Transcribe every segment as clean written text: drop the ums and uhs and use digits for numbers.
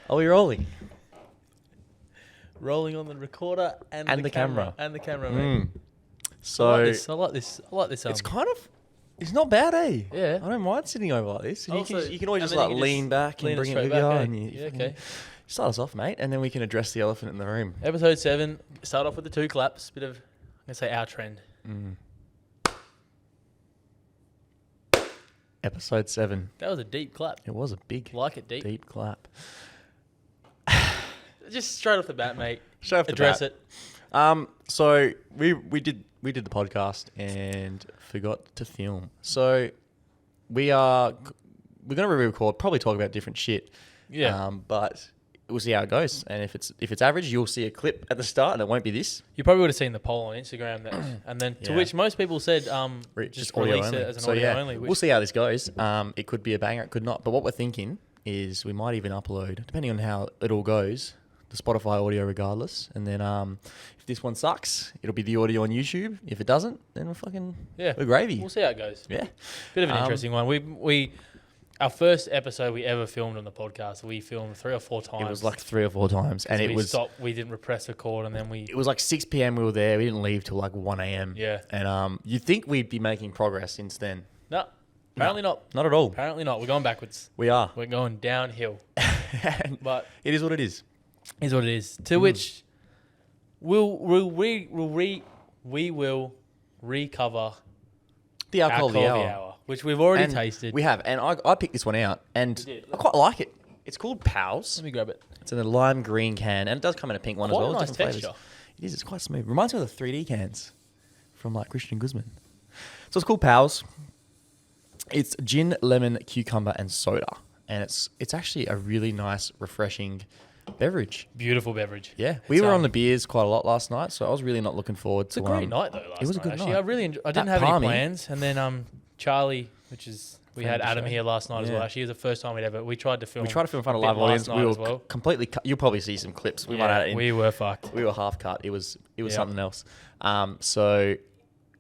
Are we rolling? Rolling on the recorder and the camera. And the camera, mate. So I like this. it's kind of, it's not bad, eh? Yeah. I don't mind sitting over like this. And Also- you can always and just then like you can lean just back and lean it bring it straight with you. back, eh? And you Yeah, fucking okay. start us off, mate, and then we can address the elephant in the room. Episode 7. Start off with the 2 claps. Bit of, I'm gonna say our trend. Episode 7. That was a deep clap. It was a big, Like it deep. deep clap. Just straight off the bat, mate. Straight off the Address bat. it. So we did the podcast and forgot to film. So we're gonna re-record, probably talk about different shit. Yeah. But we'll see how it goes. And if it's average, you'll see a clip at the start, and it won't be this. You probably would have seen the poll on Instagram, that, and then to Yeah. which most people said, just audio release only. it as an So, audio yeah, only. Which we'll see how this goes. It could be a banger, it could not. But what we're thinking is we might even upload, depending on how it all goes, the Spotify audio regardless. And then if this one sucks, it'll be the audio on YouTube. If it doesn't, then we're gravy. We'll see how it goes. Yeah. Bit of an interesting one. We our first episode we ever filmed on the podcast, we filmed 3 or 4 times. It was like 3 or 4 times, and we stopped. We didn't repress record, and then it was like 6 p.m. we were there. We didn't leave till like 1 a.m. Yeah. And you'd think we'd be making progress since then. No, apparently not. Not at all. Apparently not. We're going backwards. We are. We're going downhill. But it is what it is. is what it is. To which we will recover The alcohol of the hour. which we've already And tasted. We have, and I picked this one out, and You did. I quite like it. It's called Pals. Let me grab it. It's in a lime green can, and it does come in a pink one Quite as well. a nice different texture. flavours. It is. It's quite smooth. Reminds me of the 3D cans from like Christian Guzman. So it's called Pals. It's gin, lemon, cucumber, and soda, and it's actually a really nice, refreshing beverage. Beautiful beverage. Yeah, we were on the beers quite a lot last night, so I was really not looking forward to. It's a great night though. Last it was a night, good actually. night. I really I didn't That have palmy. any plans, and then Charlie, which is we Friend had of the Adam show. here last night as well. Yeah. Actually, it was the first time we tried to film. We tried to film in front of a a bit live audience. last We night were as well. completely. You'll probably see some clips. We might Yeah, add it in. we were fucked. We were half cut. It was Yeah. something else. So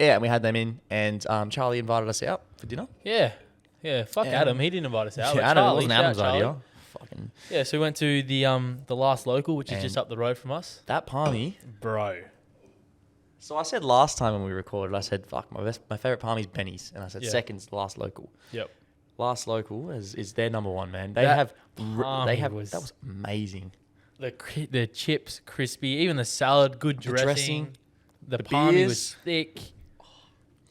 yeah, we had them in, and Charlie invited us out for dinner. Yeah. Fuck Yeah. Adam. He didn't invite us out. Yeah, but Adam, it Charlie, wasn't shout out Adam's Charlie. idea. Fucking Yeah, so we went to the last local, which is just And- up the road from us. that palmy. Bro. So I said last time when we recorded, I said, "Fuck, my favorite palmy's Benny's," and I said Yeah. second's the last local. Yep. Last local is their number one, man. They That have palmy that was- was amazing. The chips crispy, even the salad, good The dressing. dressing, The the palmy beers. was thick.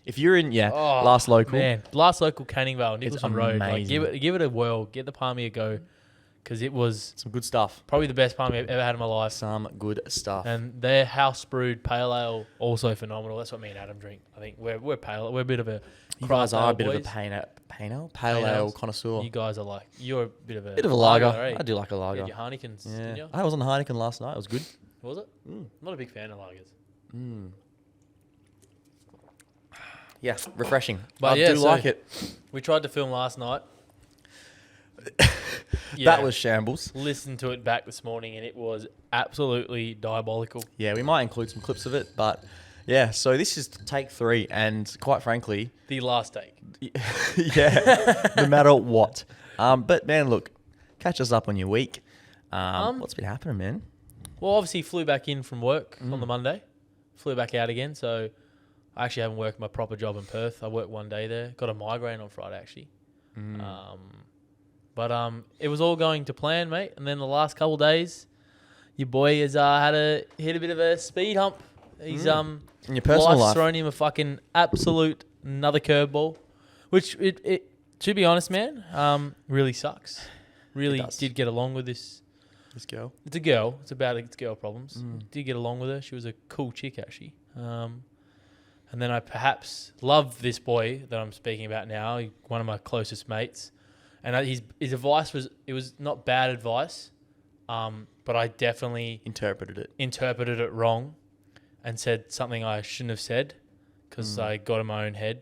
If you're in, Oh, last local, man, last local Canning Vale, Nicholson Road. Like, amazing. give it a whirl. Get the palmy a go, because it was some good stuff. probably the best palmy I've ever had in my life. Some good stuff. And their house brewed pale ale also phenomenal. That's what me and Adam drink. I think we're pale. We're a bit of a You craft guys are a ale bit of a boys. pale ale ales. connoisseur. You guys are like you're a bit of a lager. eh? I do like a You lager. had your Heinekens, didn't Yeah. you? I was on Heineken last night. It was good. Was it? I'm not a big fan of lagers. Yeah, refreshing. But I yeah, do so- like it. We tried to film last night. That was shambles. Listened to it back this morning, and it was absolutely diabolical. Yeah, we might include some clips of it, but yeah. So this is take 3, and quite frankly, The last take. yeah, no matter what. But man, look, catch us up on your week. What's been happening, man? Well, obviously flew back in from work on the Monday. Flew back out again, so I actually haven't worked my proper job in Perth. I worked one day there. Got a migraine on Friday, actually. But it was all going to plan, mate. And then the last couple of days, your boy has hit a bit of a speed hump. He's In your personal life's life, thrown him a fucking absolute another curveball, which it to be honest, man, really sucks. Really does. did get along with this. this girl. It's a girl. It's about it's girl problems. Did get along with her. She was a cool chick, actually. And then I perhaps love this boy that I'm speaking about now, one of my closest mates. And his advice was not bad advice, but I definitely Interpreted it. wrong and said something I shouldn't have said because I got in my own head.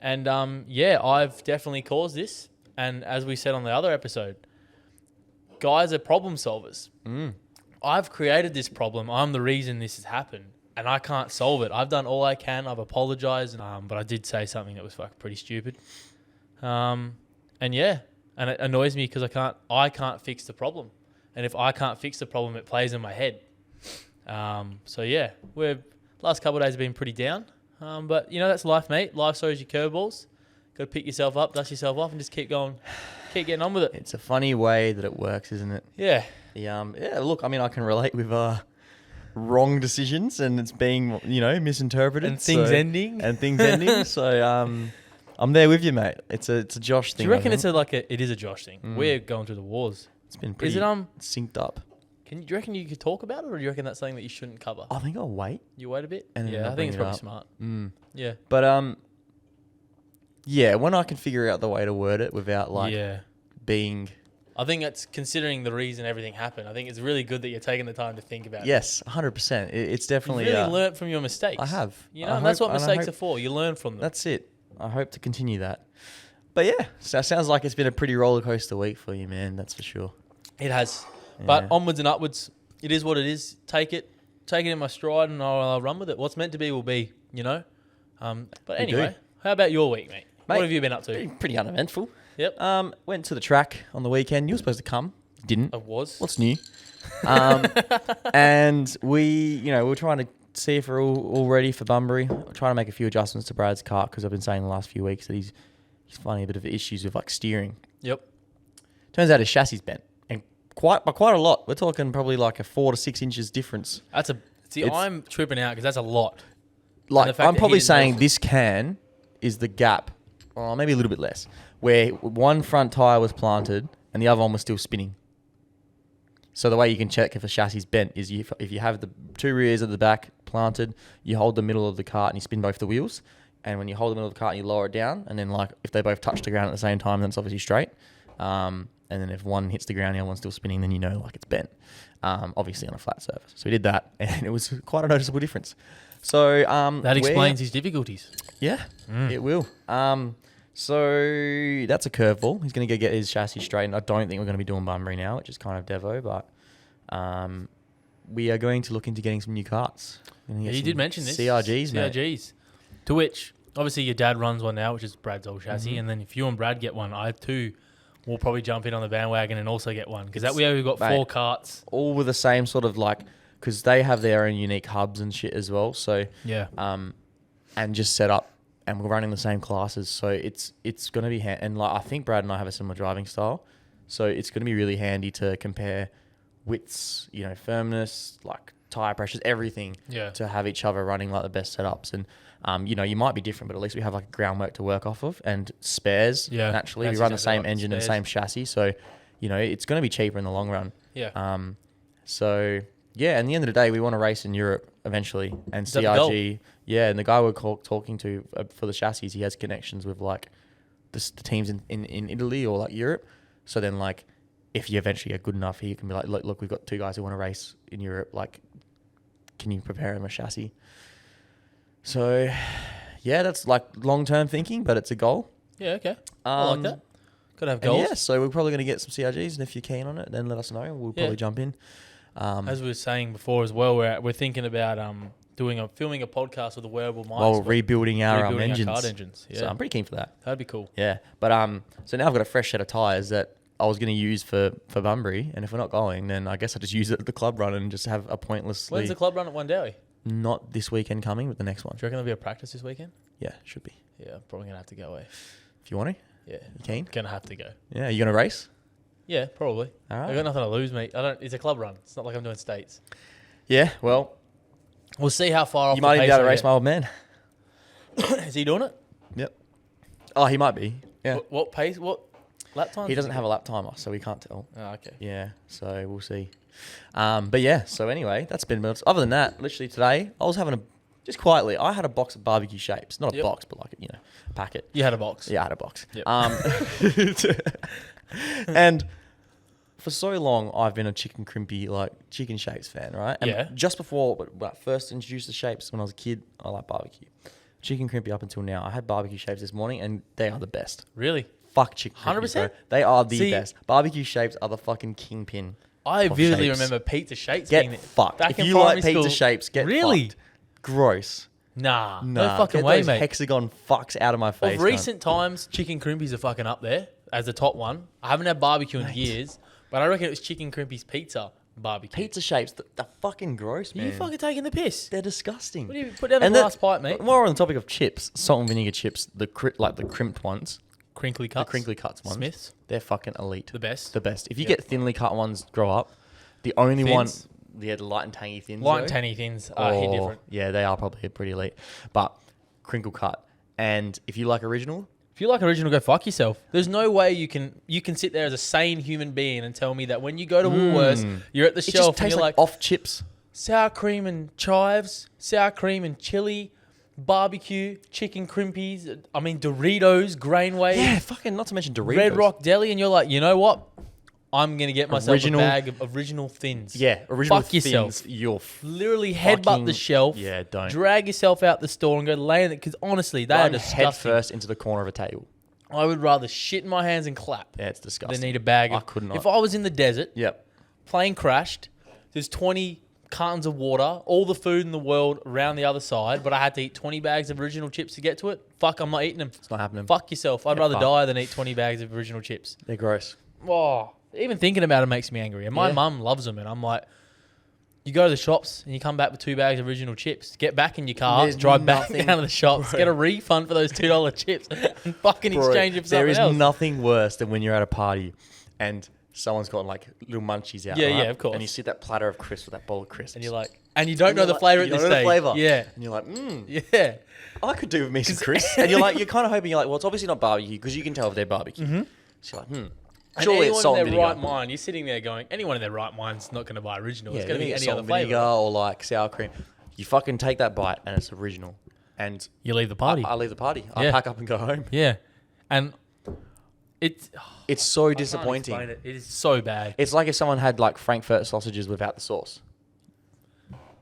And I've definitely caused this. And as we said on the other episode, guys are problem solvers. I've created this problem. I'm the reason this has happened. And I can't solve it. I've done all I can. I've apologized. But I did say something that was pretty stupid. And it annoys me because I can't fix the problem. And if I can't fix the problem, it plays in my head. So yeah, last couple of days have been pretty down. But you know, that's life, mate. Life throws you curveballs. Got to pick yourself up, dust yourself off, and just keep going, keep getting on with it. It's a funny way that it works, isn't it? Yeah. Yeah. Look, I mean, I can relate with wrong decisions and it's being, misinterpreted And things ending. So I'm there with you, mate. It's a Josh thing. Do you reckon it is a Josh thing? We're going through the wars. It's been pretty synced up. Do you reckon you could talk about it, or do you reckon that's something that you shouldn't cover? I think I'll wait. You wait a bit? And yeah, I think it's probably smart. Yeah. But yeah, when I can figure out the way to word it without being... I think it's considering the reason everything happened. I think it's really good that you're taking the time to think about it. Yes, 100%. It's definitely... You've really learnt from your mistakes. I have. And that's what mistakes are for. You learn from them. That's it. I hope to continue that. But yeah, so it sounds like it's been a pretty roller coaster week for you, man. That's for sure. It has. Yeah. But onwards and upwards, it is what it is. Take it in my stride, and I'll run with it. What's meant to be will be, But anyway, how about your week, mate? What have you been up to? Pretty uneventful. Yep. Went to the track on the weekend. You were supposed to come. Didn't. I was. What's new? And we were trying to see if we're all ready for Bunbury. I'm trying to make a few adjustments to Brad's kart because I've been saying the last few weeks that he's finding a bit of issues with steering. Yep. Turns out his chassis bent, and quite a lot. We're talking probably like a 4 to 6 inches difference. I'm tripping out because that's a lot. I'm probably saying this is the gap, or maybe a little bit less, where one front tyre was planted and the other one was still spinning. So the way you can check if a chassis is bent is if you have the two rears at the back planted, you hold the middle of the cart and you spin both the wheels. And when you hold the middle of the cart, you lower it down. And then if they both touch the ground at the same time, then it's obviously straight. And then if one hits the ground, the other one's still spinning, then it's bent. Obviously on a flat surface. So we did that, and it was quite a noticeable difference. So that explains his difficulties. Yeah, it will. So that's a curveball. He's going to go get his chassis straightened. I don't think we're going to be doing Bunbury now, which is kind of Devo, but we are going to look into getting some new carts. Yeah, you did mention this. CRGs, mate. CRGs. To which, obviously, your dad runs one now, which is Brad's old chassis. And then if you and Brad get one, I too will probably jump in on the bandwagon and also get one. Because that way we've got 4 carts. All with the same sort of because they have their own unique hubs and shit as well. So, yeah. And just set up, and we're running the same classes. So it's going to be, and I think Brad and I have a similar driving style. So it's going to be really handy to compare widths, firmness, tire pressures, everything to have each other running the best setups. And, you might be different, but at least we have groundwork to work off of and spares. Yeah. Naturally, we run the same engine and same chassis. So, it's going to be cheaper in the long run. Yeah. So yeah, at the end of the day, we want to race in Europe eventually, and CRG. Yeah. And the guy we're talking to for the chassis, he has connections with the teams in Italy or Europe. So then if you eventually are good enough, he can be look, we've got 2 guys who want to race in Europe. Can you prepare him a chassis? So, yeah, that's long-term thinking, but it's a goal. Yeah, okay. I like that. Got to have goals. Yeah, so we're probably going to get some CRGs, and if you're keen on it, then let us know. We'll probably jump in. As we were saying before as well, we're thinking about filming a podcast with a wearable mic. While rebuilding our engines. Our kart engines. Yeah. So I'm pretty keen for that. That'd be cool. Yeah, but so now I've got a fresh set of tyres that I was going to use for Bunbury, and if we're not going, then I guess I just use it at the club run and just have a pointlessly... When's the club run at Wandowie? Not this weekend coming, but the next one. Do you reckon there'll be a practice this weekend? Yeah, should be. Yeah, I'm probably going to have to go away. If you want to? Yeah. You keen? Going to have to go. Yeah, you going to race? Yeah, probably. All right. I've got nothing to lose, mate. It's a club run. It's not like I'm doing states. Yeah, well... We'll see how far off you might even be able to race my old man. Is he doing it? Yep. Oh, he might be. Yeah. What pace? What lap time? He doesn't have a lap timer, so we can't tell. Oh, okay. Yeah, so we'll see. But yeah, so anyway, that's been... Other than that, literally today, I was having just quietly, I had a box of barbecue shapes. Not a box, but a packet. You had a box? Yeah, I had a box. Yep. And for so long, I've been a chicken crimpy, chicken shapes fan, right? And just before when I first introduced the shapes when I was a kid, I like barbecue. Chicken crimpy up until now. I had barbecue shapes this morning, and they are the best. Really? Fuck chicken crimpy, 100%? bro. They are the best. Barbecue shapes are the fucking kingpin. I vividly remember pizza shapes get being fucked. If you like pizza shapes, get fucked. Gross. Nah. No fucking get way, those mate. hexagon fucks out of my face. Of recent times, chicken crimpies are fucking up there as the top one. I haven't had barbecue in years, But I reckon it was Chicken Crimpy's Pizza barbecue. Pizza shapes, they're fucking gross, Are man. you fucking taking the piss? They're disgusting. What do you put down the glass pipe, mate? More on the topic of chips, salt and vinegar chips, the crimped ones, Crinkly the cuts. crinkly cuts ones. Smiths. They're fucking elite. The best. The best. If you Yep. get thinly cut ones, grow up. The only Thins? one, the light and tangy thins. Light and though. tangy thins are hit different. Yeah, they are probably pretty elite. But crinkle cut. And if you like original, If you like original, go fuck yourself. There's no way you can sit there as a sane human being and tell me that when you go to Woolworths, you're at the it just shelf and tastes you're like like off chips. sour cream and chives, sour cream and chili, barbecue, chicken crimpies, I mean Doritos, grain waves, Yeah, fucking not to mention Doritos. Red Rock Deli, and you're like, you know what? I'm gonna get myself Original- a bag of original thins. Yeah, original Fuck yourself. thins. You're Literally fucking- headbutt the shelf. Yeah, don't. Drag yourself out the store and go lay in it because honestly, they are Run disgusting. head first into the corner of a table. I would rather shit in my hands and clap Yeah, it's disgusting. than eat a bag. I could not. If I was in the desert, Yep. plane crashed, there's 20 cartons of water, all the food in the world around the other side, but I had to eat 20 bags of original chips to get to it. Fuck, I'm not eating them. It's not happening. Fuck yourself. I'd Yeah, rather fuck. die than eat 20 bags of original chips. They're gross. Oh, even thinking about it makes me angry. And my Yeah. mum loves them, and I'm like, you go to the shops and you come back with 2 bags of original chips. Get back in your car, There's drive back nothing- down to the shops, Bro. get a refund for those $2 chips, and fucking Bro, exchange it for there something is else. nothing worse than when you're at a party and someone's got like little munchies out. Yeah, right? yeah, of course. And you see that platter of crisps with that bowl of crisps. And you're like, and you don't know you're the like- flavor you at this don't know the stage. flavour. Yeah, And you're like, yeah. I could do with me some crisps. And you're like, you're kind of hoping, you're like, well, it's obviously not barbecue because you can tell if they're barbecue. So you're like, And surely it's anyone salt in and their vinegar. right mind, you're sitting there going, anyone in their right mind's not going to buy original. Yeah, It's going to be any salt other and vinegar flavor. or like sour cream. You fucking take that bite and it's original. And You leave the party. I leave the party. I Yeah. pack up and go home. Yeah, and it's It's so I disappointing. can't explain it. It is so bad. It's like if someone had like Frankfurt sausages without the sauce.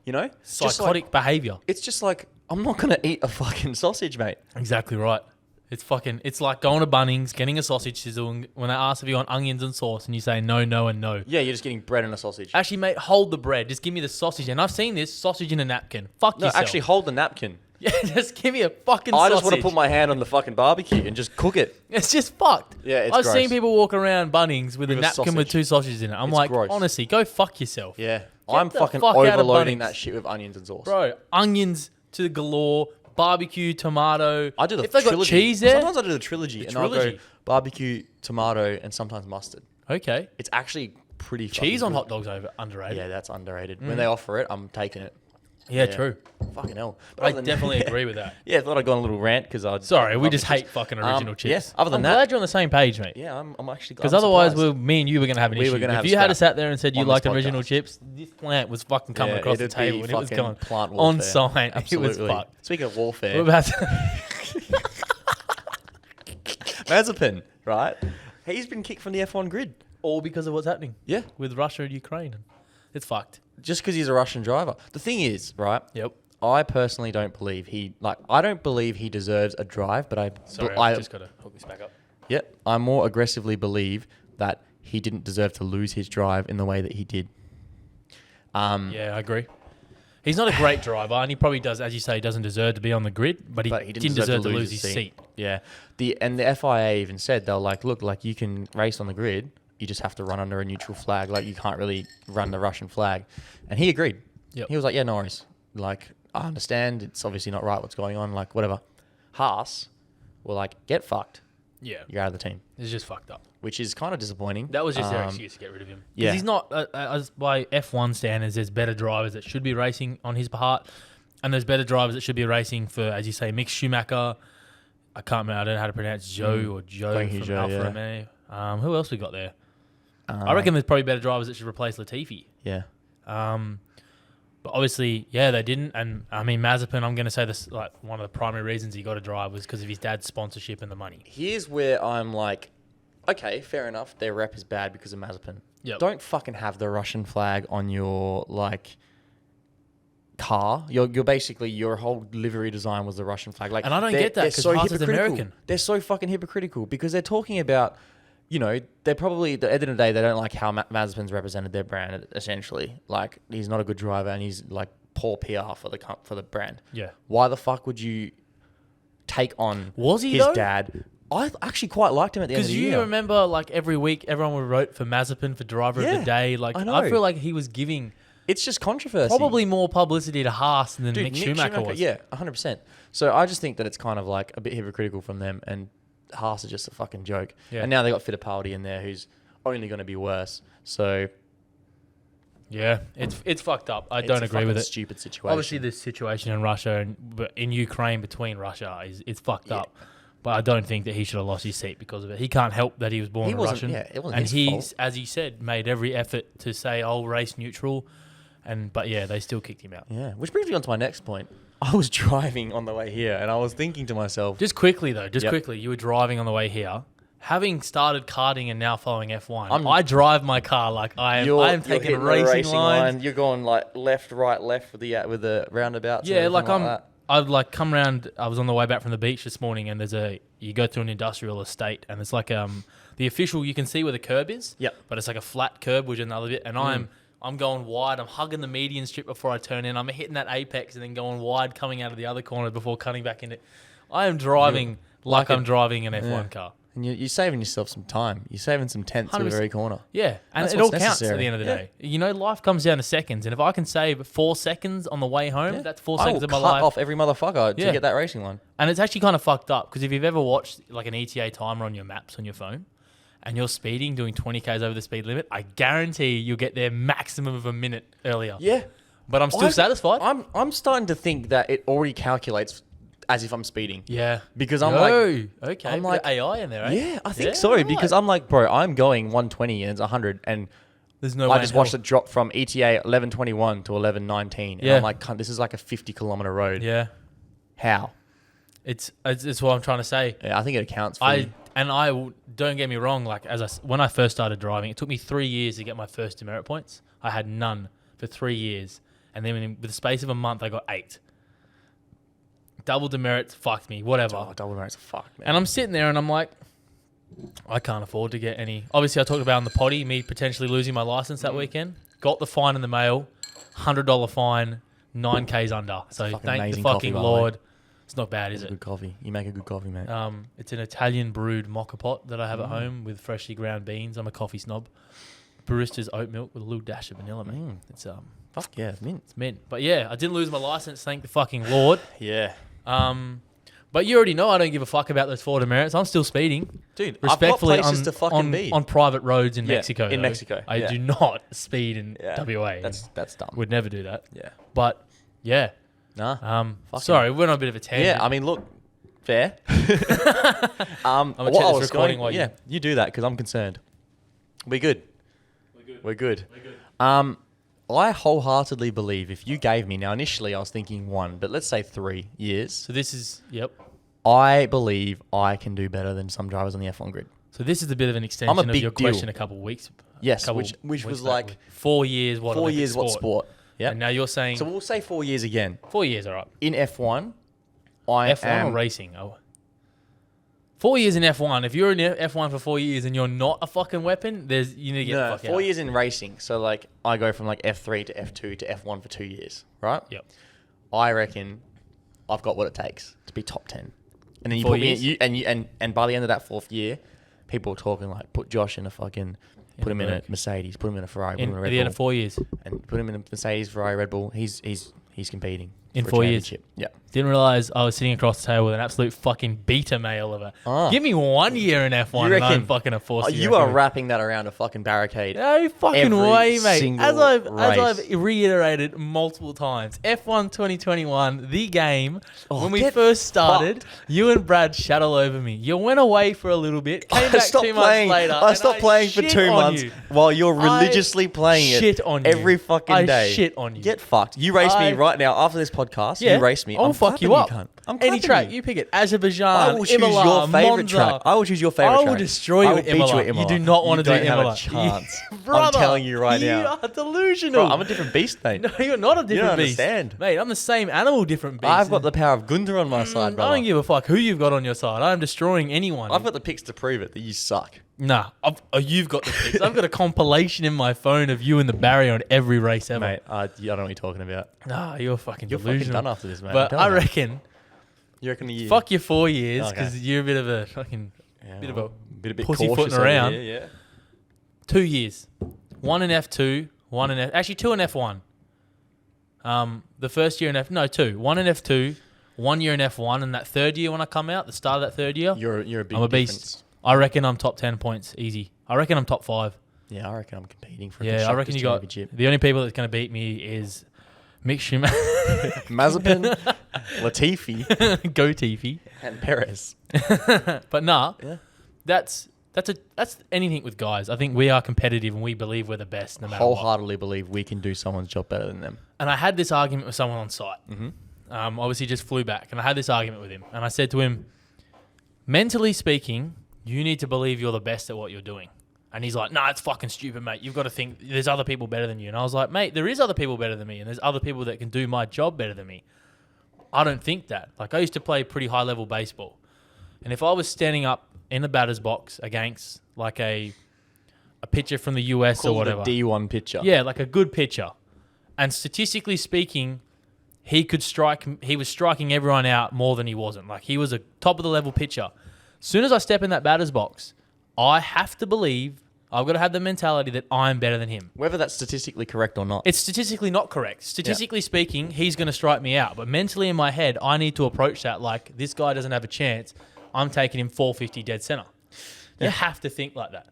You know? Just like- Psychotic behavior. it's just like, I'm not going to eat a fucking sausage, mate. Exactly right. It's like going to Bunnings, getting a sausage sizzle, and when they ask if you want onions and sauce, and you say no, no, and no. Yeah, you're just getting bread and a sausage. Actually, mate, hold the bread. Just give me the sausage. And I've seen this sausage in a napkin. Fuck No, yourself. actually, hold the napkin. Yeah, just give me a fucking I sausage. just want to put my hand on the fucking barbecue and just cook it. It's just fucked. Yeah, it's I've gross. seen people walk around Bunnings with a With a napkin with sausage. 2 sausages in it. I'm It's like, gross. honestly, go fuck yourself. Yeah. Get I'm the fucking fuck out of overloading Bunnings. that shit with onions and sauce. Bro, onions to the galore, barbecue, tomato. I do the If they got trilogy. cheese there, Sometimes I do the trilogy. The and I'll go trilogy. barbecue, tomato, and sometimes mustard. okay. It's actually pretty Cheese fucking on good. hot dogs underrated. Yeah, that's underrated. When they offer it, I'm taking it. Yeah, true. Fucking hell. But I other than- definitely agree with that. Yeah, I thought I'd go on a little rant because I. Sorry, we love just the chips. hate fucking original chips. Yes, other than I'm that- glad you're on the same page, mate. Yeah, I'm actually. Because I'm otherwise, surprised. me and you were going to have an We issue. were gonna If have a you had scrap sat there and said you on liked this original podcast. chips, this plant was fucking coming Yeah, across the it'd be table and it was fucking going plant on warfare. site. Absolutely. It was fucked. Speaking of We're warfare, about to Mazepin, right? He's been kicked from the F1 grid. all because of what's happening Yeah, with Russia and Ukraine. It's fucked. just because he's a Russian driver. The thing is, right? Yep. I personally don't believe I don't believe he deserves a drive, but Sorry, I I've just got to hook this back up. I more aggressively believe that he didn't deserve to lose his drive in the way that he did. Yeah, I agree. He's not a great driver, and he probably does, as you say, doesn't deserve to be on the grid, but he didn't deserve to lose his seat. Yeah. The FIA even said, they're like, look, like you can race on the grid, you just have to run under a neutral flag. Like you can't really run the Russian flag. And he agreed. Yep. He was like, yeah, no worries. Like, I understand it's obviously not right what's going on, like whatever. Haas were like, get fucked. Yeah, You're out of the team. it's just fucked up. Which is kind of disappointing. That was just their excuse to get rid of him. yeah. Because he's not, as by F1 standards, there's better drivers that should be racing on his behalf, and there's better drivers that should be racing for, as you say, Mick Schumacher. I can't remember, I don't know how to pronounce Joe or Joe Thank you, from Joe, Alfa yeah. Romeo. Who else we got there? I reckon there's probably better drivers that should replace Latifi. Yeah. But obviously, yeah, they didn't. And I mean, Mazepin, I'm going to say this, like one of the primary reasons he got a drive was because of his dad's sponsorship and the money. Here's where I'm like, okay, fair enough. Their rep is bad because of Mazepin. Yep. Don't fucking have the Russian flag on your like car. You're basically your whole livery design was the Russian flag. Like, And I don't they're- get that they're 'cause so Haas is hypocritical. American. They're so fucking hypocritical because they're talking about, you know, they're probably at the end of the day they don't like how Mazepin's represented their brand. Essentially, like he's not a good driver and he's like poor PR for the brand. Yeah. Why the fuck would you take on Was he, his though? dad, I actually quite liked him at the end of Because the you year. remember, like, every week, everyone would vote for Mazepin for driver of Yeah, the day. Like, I know. I feel like he was giving It's just controversy. probably more publicity to Haas than Dude, Mick Schumacher was. Yeah, 100%. So I just think that it's kind of like a bit hypocritical from them, and Haas is just a fucking joke. Yeah. And now they got Fittipaldi in there, who's only going to be worse. So Yeah, it's fucked up. I it's don't a agree with fucking it. Stupid situation. Obviously, the situation in Russia and in Ukraine between Russia is fucked up. But I don't think that he should have lost his seat because of it. He can't help that he was born He a wasn't- Russian. yeah, it wasn't and his he's, fault. as he said, made every effort to say, "Oh, race neutral," but yeah, they still kicked him out. Yeah, which brings me on to my next point. I was driving on the way here, and I was thinking to myself, Just quickly though, Yep. quickly, you were driving on the way here. Having started karting and now following F1, I'm- I drive my car like I am taking hitting the racing lines. line. You're going like left, right, left with the roundabouts. Yeah, and like everything I'm. that. I've like come around. I was on the way back from the beach this morning, and you go through an industrial estate, and it's like the official. You can see where the curb is. Yep. But it's like a flat curb, which is another bit. And I'm going wide. I'm hugging the median strip before I turn in. I'm hitting that apex and then going wide, coming out of the other corner before cutting back in it. I am driving like I'm driving an F1 car. And you're saving yourself some time. You're saving some tenths at the 100%. very corner. Yeah, and That's it all what's counts at necessary. the end of the Yeah. day. You know, life comes down to seconds, and if I can save 4 seconds on the way home, that's 4 I seconds will of my cut life. off every motherfucker Yeah. to get that racing one. And it's actually kind of fucked up because if you've ever watched like an ETA timer on your maps on your phone and you're speeding, doing 20 Ks over the speed limit, I guarantee you'll get there maximum of a minute earlier. Yeah. But I'm still satisfied. I'm starting to think that it already calculates as if I'm speeding. Yeah. Because I'm like, okay. I'm I'm like- like AI in there, right? yeah, I think Yeah, so. right. Because I'm like, bro, I'm going 120 and it's 100, and There's no I way just in watched hell. it drop from ETA 1121 to 1119, and Yeah. I'm like, cunt, this is like a 50-kilometer road. Yeah. How? It's what I'm trying to say. Yeah, I think it accounts for. you. Don't get me wrong. Like when I first started driving, it took me 3 years to get my first demerit points. I had none for 3 years, and then with the space of a month, I got 8. Double demerits fucked me. Whatever. Oh, double merits, fuck, man. And I'm sitting there and I'm like, I can't afford to get any. Obviously, I talked about on the potty me potentially losing my license that weekend. Got the fine in the mail, $100 fine, 9Ks under. So fucking thank the amazing coffee, fucking by the way. Lord. It's not bad, is It's a it? good coffee. You make a good coffee, mate. It's an Italian brewed mocha pot that I have at home with freshly ground beans. I'm a coffee snob. Barista's oat milk with a little dash of vanilla, mate. It's Fuck yeah, mint. it's mint. But yeah, I didn't lose my license, thank the fucking Lord. Yeah. But you already know I don't give a fuck about those 4 demerits. I'm still speeding. Dude, Respectfully, I've got places to fucking be. on private roads in Yeah, Mexico. in though. Mexico, I yeah. do not speed in Yeah, WA. That's dumb. Would never do that. Yeah. But yeah. Nah. Sorry, we're on a bit of a tangent. Yeah, I mean, look, fair. I'm gonna what check I this was recording going- while you- yeah, you do that because I'm concerned. We're good. We're good. I wholeheartedly believe if you gave me, now initially I was thinking 1, but let's say 3 years, So this is I believe I can do better than some drivers on the F1 grid. So this is a bit of an extension of big your deal. question a couple of weeks. Yes, couple which weeks was back like with 4 years. What 4 Olympic years, what sport? Yeah. And now you're saying So we'll say 4 years again. 4 years, all right. In F1, I F1 am... or racing? Oh. 4 years in F1. If you're in F1 for 4 years and you're not a fucking weapon, you need to get the No, fuck 4 out. years in racing. So like I go from like F3 to F2 to F1 for 2 years, right? Yep. I reckon I've got what it takes to be top 10. And then you 4 put years? me and by the end of that 4th year, people are talking like put Josh in a fucking put him in a Merc. Mercedes, put him in a Ferrari, put him in a At Red the end Bull, of 4 years. and put him in a Mercedes, Ferrari, Red Bull. He's competing In for a 4 years. championship. Yeah. Didn't realize I was sitting across the table with an absolute fucking beta male of a. Ah. Give me 1 year in F1 You and I'm reckon- fucking a force. You are wrapping that around a fucking barricade. No fucking every way, mate. single As I've race. reiterated multiple times, F1 2021, the game. Oh, when we get first started, fucked. you and Brad shat all over me. You went away for a little bit, came back 2 months later. I and stopped playing for shit 2 on months you. while you're I religiously playing it shit on you. every fucking I day. shit on you. Get fucked. You race me I- right now after this podcast. Yeah, You race me. I'll I'm fuck you clapping up. cunt. I'm Any clapping track, you. you pick it. Azerbaijan, I will choose Imola, your favorite Monza. track. I will choose your favorite I track. will destroy you I will at beat Imola. you at Imola. You do not want to do don't have Imola. a chance. Brother, I'm telling you right you now. are delusional. Bro, I'm a different beast, mate. No, you're not a different don't beast. understand. Mate, I'm the same animal, different beast. I've got the power of Gunther on my side, I brother. don't give a fuck who you've got on your side. I'm destroying anyone. I've got the pics to prove it that you suck. Nah, you've got the pics. I've got a compilation in my phone of you in the barrier on every race ever. Mate, I don't know what you're talking about. Nah, you're fucking You're delusional. fucking done after this, mate. But I'm I telling you. reckon You reckon a year? Fuck your 4 years Okay. because you're a bit of a fucking bit pussyfooting cautious over around. here, yeah. 2 years. One in F2, one in actually two in F1. The first year in two. One in F2, 1 year in F1, and that third year when I come out, the start of that third year, You're a big I'm a beast. difference. I reckon I'm top 10 points easy. I reckon I'm top 5. Yeah, I reckon I'm competing for Yeah, I reckon you got the only people that's going to beat me is Mick Schumacher, Mazepin, Latifi, Go Tiffy. and Perez. But nah, Yeah. that's anything with guys. I think we are competitive and we believe we're the best no matter what. Wholeheartedly believe we can do someone's job better than them. And I had this argument with someone on site. Mm-hmm. Obviously just flew back and I had this argument with him and I said to him, mentally speaking, you need to believe you're the best at what you're doing. And he's like, nah, it's fucking stupid, mate. You've got to think there's other people better than you. And I was like, mate, there is other people better than me and there's other people that can do my job better than me. I don't think that. Like, I used to play pretty high-level baseball. And if I was standing up in the batter's box against, like, a pitcher from the US or whatever. A D1 pitcher. Yeah, like a good pitcher. And statistically speaking, he was striking everyone out more than he wasn't. Like, he was a top-of-the-level pitcher. As soon as I step in that batter's box, I have to believe, I've got to have the mentality that I'm better than him. Whether that's statistically correct or not. It's statistically not correct. Statistically speaking, he's going to strike me out. But mentally in my head, I need to approach that like, this guy doesn't have a chance. I'm taking him 450 dead center. You have to think like that.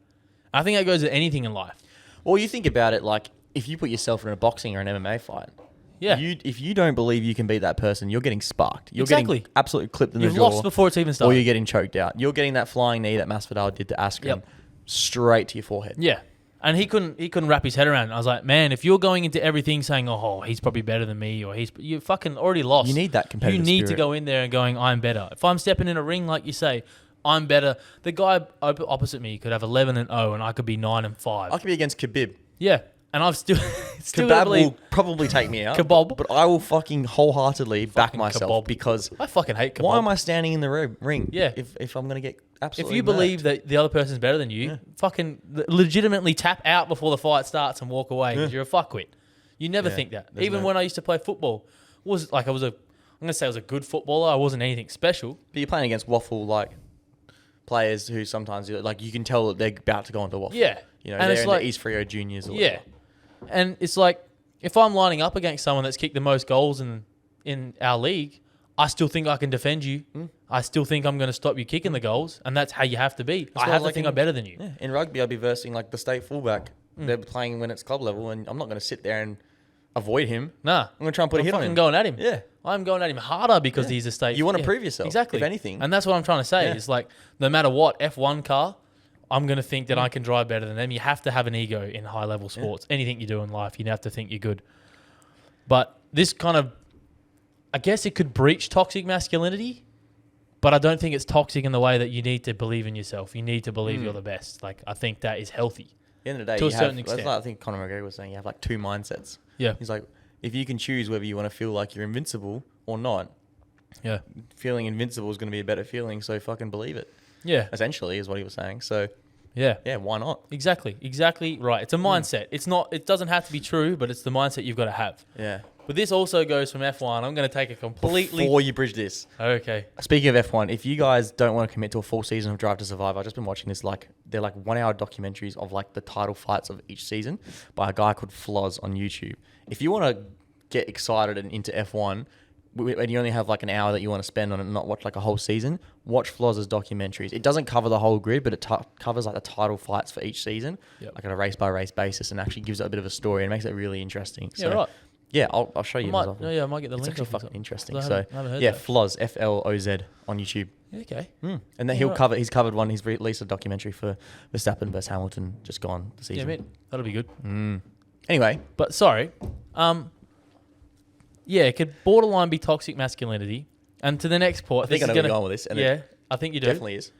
I think that goes with anything in life. Well, you think about it like, if you put yourself in a boxing or an MMA fight, Yeah. if you don't believe you can beat that person, you're getting sparked. You're Exactly. getting absolutely clipped in You've the jaw. lost before it's even Or started. you're getting choked out. You're getting that flying knee that Masvidal did to Askren Yep. straight to your forehead. Yeah. And he couldn't wrap his head around it. I was like, man, if you're going into everything saying, oh, he's probably better than me, or you fucking already lost. You need that competitive You need to spirit. go in there and going, I'm better. If I'm stepping in a ring, like you say, I'm better. The guy opposite me could have 11-0, and I could be 9-5. I could be against Khabib. Yeah. And I've still Khabib gotta believe, will probably take me out. Kebab. But I will fucking wholeheartedly back myself kebab. because I fucking hate kebab. why am I standing in the ring? Yeah. If I'm going to get If absolutely you murked? believe that the other person's better than you, fucking legitimately tap out before the fight starts and walk away because you're a fuckwit. You never think that. Even when I used to play football, I'm going to say I was a good footballer. I wasn't anything special. But you're playing against waffle like players who sometimes like you can tell that they're about to go into waffle. Yeah. You know, And they're it's in like- the East Freo Juniors or Yeah. whatever. And it's like, if I'm lining up against someone that's kicked the most goals in our league, I still think I can defend you. I still think I'm going to stop you kicking the goals. And that's how you have to be. I well, have to like think in- I'm better than you. Yeah. In rugby, I'd be versing like the state fullback. They're playing when it's club level, and I'm not going to sit there and avoid him. Nah. I'm going to try and put a hit on fucking him. going at him. Yeah. I'm going at him harder because he's a state. You wanna prove yourself, Exactly. if anything. And that's what I'm trying to say. Yeah. It's like, no matter what F1 car, I'm going to think that I can drive better than them. You have to have an ego in high level sports. Anything you do in life, you have to think you're good. But this kind of, I guess it could breach toxic masculinity, but I don't think it's toxic in the way that you need to believe in yourself. You need to believe you're the best. Like, I think that is healthy. At the end of the day, To a you certain have, extent. that's like I think Conor McGregor was saying, you have like two mindsets. Yeah. He's like, if you can choose whether you want to feel like you're invincible or not, Yeah. feeling invincible is going to be a better feeling, so fucking believe it. Yeah. Essentially, is what he was saying. So, Yeah. yeah, why not? Exactly right. It's a mindset. It doesn't have to be true, but it's the mindset you've got to have. Yeah. But this also goes from F1. I'm going to take a completely... Before you bridge this, Okay. speaking of F1, if you guys don't want to commit to a full season of Drive to Survive, I've just been watching this, like, they're like 1 hour documentaries of like the title fights of each season by a guy called Floz on YouTube. If you want to get excited and into F1, and you only have like an hour that you want to spend on it and not watch like a whole season, watch Floz's documentaries. It doesn't cover the whole grid, but it covers like the title fights for each season, like on a race by race basis, and actually gives it a bit of a story and makes it really interesting. Yeah, So, right. yeah, I'll show you. I might get the It's link. actually off fucking it. interesting. I So haven't heard yeah, that. Floz, Floz on YouTube. Okay. And then he's covered one. He's released a documentary for Verstappen versus Hamilton, just gone the Yeah, season. mate. That'll be good. Anyway, But sorry. Yeah, it could borderline be toxic masculinity. And to the next point. I think I know where you're going with this. And Yeah, it I think you do. definitely is.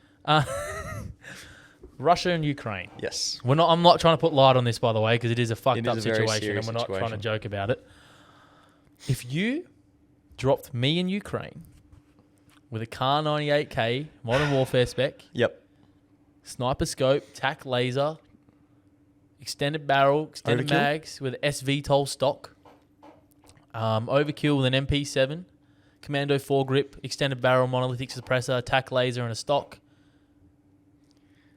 Russia and Ukraine. Yes. I'm not trying to put light on this, by the way, because it is a fucked It up is a very situation, and serious we're not trying to situation. joke about it. If you dropped me in Ukraine with a Kar 98K Modern Warfare spec, Yep. sniper scope, tac laser, extended barrel, extended Overkill? mags with SV toll stock, overkill with an MP7, Commando foregrip, extended barrel monolithic suppressor, tack laser and a stock.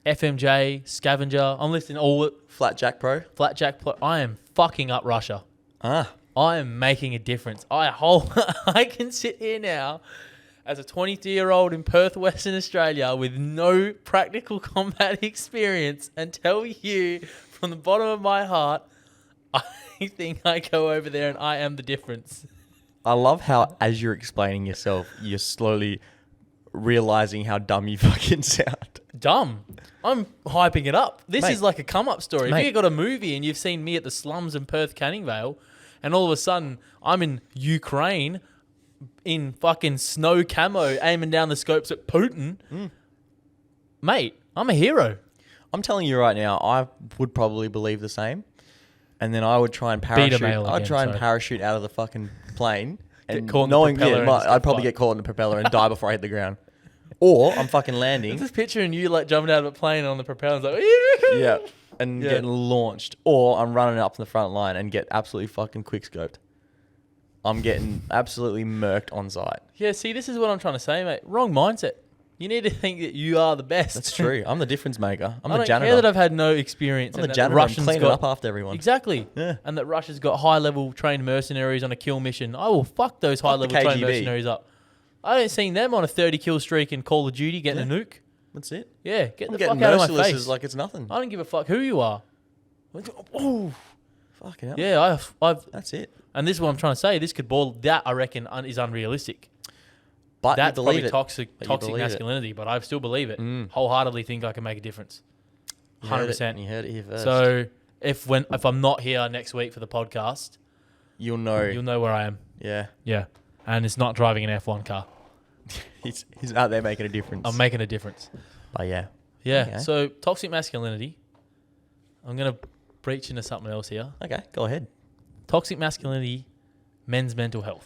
FMJ, Scavenger. I'm listing all Flat Jack Pro. Flat Jack. I am fucking up Russia. Ah. I am making a difference. I can sit here now as a 22-year-old in Perth, Western Australia with no practical combat experience and tell you from the bottom of my heart, I think I go over there and I am the difference. I love how, as you're explaining yourself, you're slowly realizing how dumb you fucking sound. Dumb. I'm hyping it up. This Mate, is like a come-up story. mate. If you got a movie and you've seen me at the slums in Perth, Canning Vale, and all of a sudden I'm in Ukraine in fucking snow camo aiming down the scopes at Putin, mate, I'm a hero. I'm telling you right now, I would probably believe the same. And then I would try and parachute. I'd try and parachute out of the fucking plane. And caught in the propeller and I'd probably get caught in the propeller and die before I hit the ground. Or I'm fucking landing. Just picturing you like jumping out of a plane on the propeller and like, Yeah. And getting launched. Or I'm running up to the front line and get absolutely fucking quickscoped. I'm getting absolutely murked on sight. Yeah, see, this is what I'm trying to say, mate. Wrong mindset. You need to think that you are the best. That's true. I'm the difference maker. I'm I the don't janitor. care that I've had no experience. I'm and the that janitor. Russians I'm cleaning got, up after everyone. Exactly. Yeah. And that Russia's got high-level trained mercenaries on a kill mission. I will fuck those high-level trained KGB. mercenaries up. I ain't seen them on a 30-kill streak in Call of Duty getting a nuke. That's it. Yeah, get I'm the getting fuck out of my merciless face. as like it's nothing. I don't give a fuck who you are. Oh, Fucking hell. yeah, I've, That's it. and this is what I'm trying to say. This could boil. That I reckon is unrealistic. But That's you probably believe it. toxic But you believe it. masculinity, but I still believe it. Mm. Wholeheartedly think I can make a difference. You heard it. 100%. You heard it here first. So if I'm not here next week for the podcast, you'll know. you'll know where I am. Yeah. Yeah, and it's not driving an F1 car. He's out there making a difference. I'm making a difference. But yeah. Yeah. Okay. So toxic masculinity. I'm gonna breach into something else here. Okay, go ahead. Toxic masculinity, men's mental health.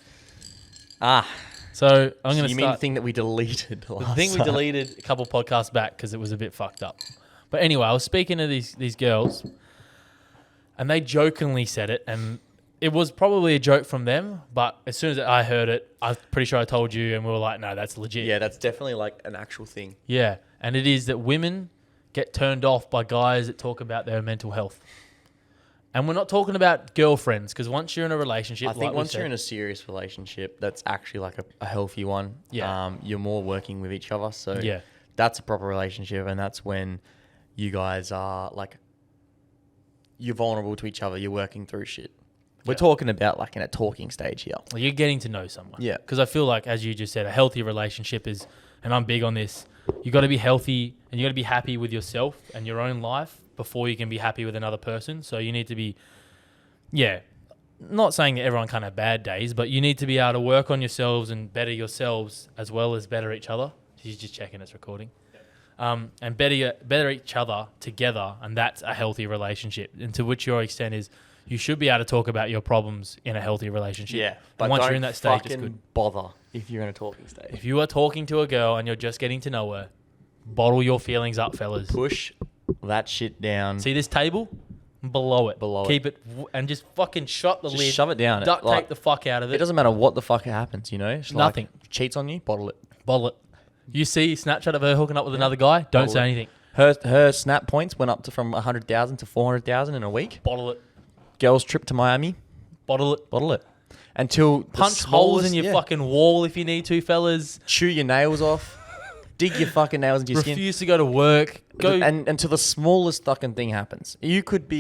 Ah. So I'm So gonna you start. mean the thing that we deleted The last thing we time? deleted a couple podcasts back because it was a bit fucked up. But anyway, I was speaking to these girls, and they jokingly said it, and it was probably a joke from them. But as soon as I heard it, I'm pretty sure I told you, and we were like, "No, that's legit." Yeah, that's definitely like an actual thing. Yeah, and it is that women get turned off by guys that talk about their mental health. And we're not talking about girlfriends, because once you're in a relationship, I think once you're in a serious relationship, that's actually like a healthy one. Yeah. You're more working with each other. So Yeah. that's a proper relationship. And that's when you guys are like, you're vulnerable to each other. You're working through shit. We're Yeah. talking about like in a talking stage here. Well, you're getting to know someone. Yeah. Because I feel like, as you just said, a healthy relationship is, and I'm big on this, you got to be healthy and you got to be happy with yourself and your own life before you can be happy with another person. So you need to be, not saying that everyone can't have bad days, but you need to be able to work on yourselves and better yourselves as well as better each other. She's just checking it's recording. And better each other together, and that's a healthy relationship. And to which your extent is, you should be able to talk about your problems in a healthy relationship. Yeah. But once you're in that stage, it's good. bother if you're in a talking stage. If you are talking to a girl and you're just getting to know her, bottle your feelings up, fellas. Push that shit down. See this table? Below it. Below it. Keep it and just fucking shut the Just lid. shove it down. Duct Like, tape the fuck out of it. It doesn't matter what the fuck happens, you know? It's Nothing. Like, cheats on you, bottle it. Bottle it. You see Snapchat of her hooking up with another guy? Don't Bottle say it. anything. Her snap points went up to from 100,000 to 400,000 in a week. Bottle it. Girls trip to Miami, Bottle it. bottle it. Until the Punch holes in smallest- your yeah. fucking wall if you need to, fellas. Chew your nails off. Dig your fucking nails into your skin. Refuse to go to work. Go. And until the smallest fucking thing happens. You could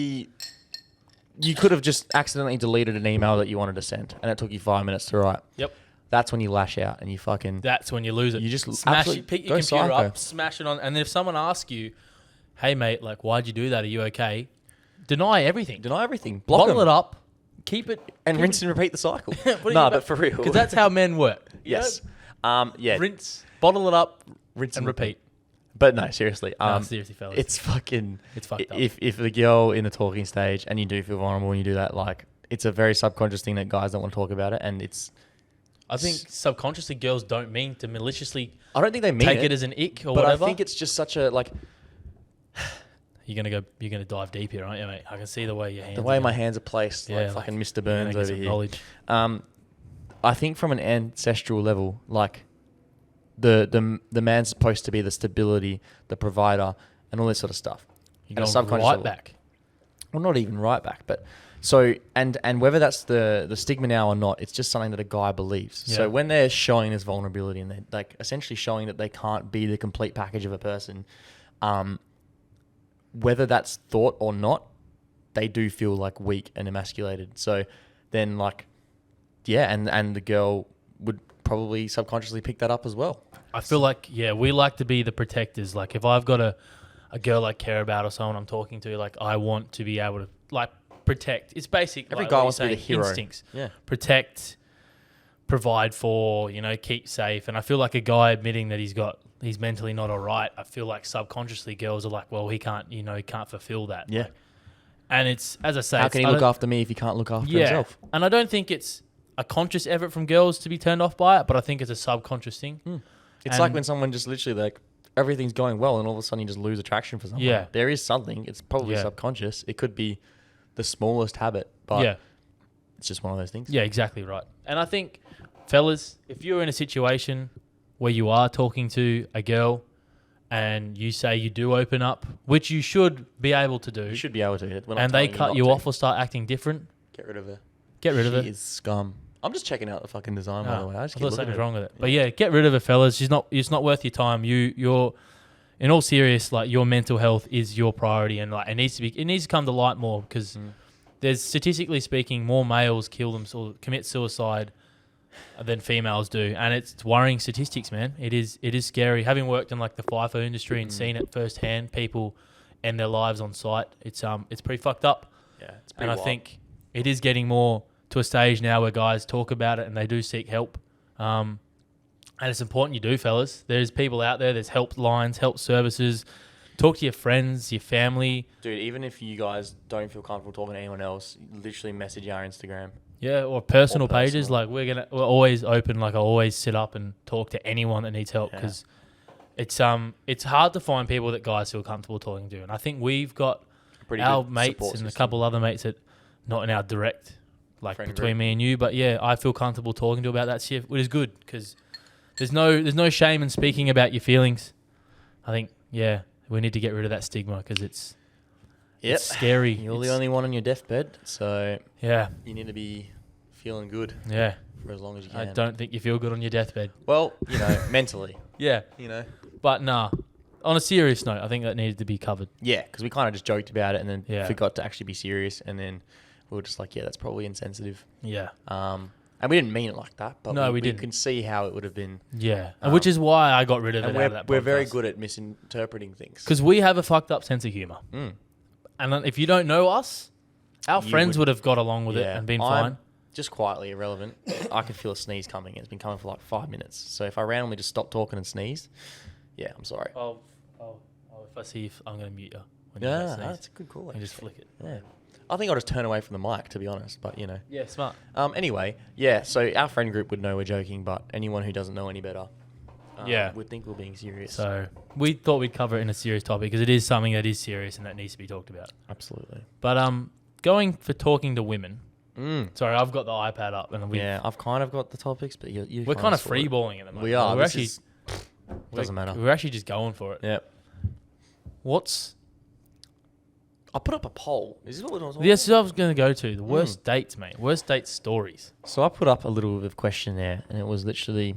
have just accidentally deleted an email that you wanted to send, and it took you 5 minutes to write. Yep. That's when you lash out and you fucking... That's when you lose it. You just smash absolutely it, pick go your computer psycho. up, smash it on, and then if someone asks you, "Hey mate, like why'd you do that? Are you okay?" Deny everything. Deny everything. Block Bottle them. it up. Keep it And keep rinse it- and repeat the cycle. What do you No, mean but for real. because that's how men work. You Yes. know? Yeah. Rinse, bottle it up, Rinse and repeat. But no, seriously. No, seriously, fellas. It's fucking... It's fucked up. If the girl in the talking stage and you do feel vulnerable when you do that, like, it's a very subconscious thing that guys don't want to talk about it, and it's... I think subconsciously girls don't mean to maliciously I don't think they mean take it as an ick or but whatever. I think it's just such a, like... You're gonna dive deep here, aren't you, mate? I can see the way your hands. The way are my going. hands are placed, Yeah, like like, fucking Mr. You're gonna Burns get over some here. knowledge. I think from an ancestral level, like the man's supposed to be the stability, the provider, and all this sort of stuff. You At a go subconscious right level. back. Well, not even right back, but so and whether that's the stigma now or not, it's just something that a guy believes. Yeah. So when they're showing this vulnerability and they're like essentially showing that they can't be the complete package of a person, whether that's thought or not, they do feel like weak and emasculated. So then like, yeah, and the girl would probably subconsciously pick that up as well. I feel like, we like to be the protectors. Like if I've got a girl I care about or someone I'm talking to, like I want to be able to like protect. It's basic. Every like guy what wants to you're be the saying, hero. Instincts. Yeah. Protect, provide for, keep safe. And I feel like a guy admitting that he's mentally not all right, I feel like subconsciously girls are like, well, he can't fulfill that. Yeah. Like, and it's, as I say, How can he look after me if he can't look after himself? And I don't think it's a conscious effort from girls to be turned off by it, but I think it's a subconscious thing. It's like when someone just literally like everything's going well and all of a sudden you just lose attraction for someone. Yeah. There is something. It's probably subconscious. It could be the smallest habit, but it's just one of those things. Yeah, exactly right. And I think, fellas, if you're in a situation where you are talking to a girl and you say you do open up, which you should be able to do, You should be able to. We're not and they telling cut not you to. off or start acting different, Get rid of her. get rid of She it. is scum. I'm just checking out the fucking design, by the way. I just I keep thought looking something's at wrong with it. But yeah, get rid of her, fellas. It's not worth your time. You're in all serious, like your mental health is your priority, and like it needs to come to light more because there's statistically speaking more males commit suicide than females do, and it's worrying statistics, man. It is scary. Having worked in like the FIFO industry and seen it firsthand, people end their lives on site. It's pretty fucked up. Yeah, it's And pretty I wild. think it is getting more to a stage now where guys talk about it and they do seek help. And it's important you do, fellas. There's people out there. There's help lines, help services. Talk to your friends, your family. Dude, even if you guys don't feel comfortable talking to anyone else, literally message our Instagram. Yeah, or personal Or pages. personal. Like we're always open. Like I always sit up and talk to anyone that needs help because it's hard to find people that guys feel comfortable talking to. And I think we've got Pretty our good mates support and a system. couple other mates that not in our direct, like Friend between group. me and you. But yeah, I feel comfortable talking to about that shit, which is good because there's no shame in speaking about your feelings. I think we need to get rid of that stigma because it's scary. You're the only one on your deathbed, so Yeah, you need to be feeling good yeah. for as long as you I can. don't think you feel good on your deathbed. Well, mentally, Yeah, but nah. On a serious note, I think that needed to be covered. Yeah, because we kind of just joked about it and then Yeah. forgot to actually be serious, and then we were just like, yeah, that's probably insensitive. Yeah, And we didn't mean it like that, but No, we we didn't. can see how it would have been. yeah. And which is why I got rid of it And out of that we're very podcast. good at misinterpreting things. Because we have a fucked up sense of humour. Mm. And then if you don't know us, our You friends would- would have got along with it and been fine. Just quietly irrelevant. I can feel a sneeze coming. It's been coming for like 5 minutes. So if I randomly just stop talking and sneeze, yeah, I'm sorry. Oh, if I see if I'm going to mute you. When you Yeah, sneeze. that's a good call. And just actually. flick it. Yeah. I think I'll just turn away from the mic, to be honest, but Yeah, smart. Anyway, yeah, so our friend group would know we're joking, but anyone who doesn't know any better would think we're being serious. So we thought we'd cover it in a serious topic because it is something that is serious and that needs to be talked about. Absolutely. But going for talking to women. Mm. Sorry, I've got the iPad up and Yeah, I've kind of got the topics, but you we're kind of sort freeballing at the moment. We are. We're This actually is- doesn't matter. We're actually just going for it. Yeah. What's I put up a poll. Is this what I was talking Yes, I was going to go to the worst dates, mate. Worst date stories. So I put up a little bit of question there, and it was literally,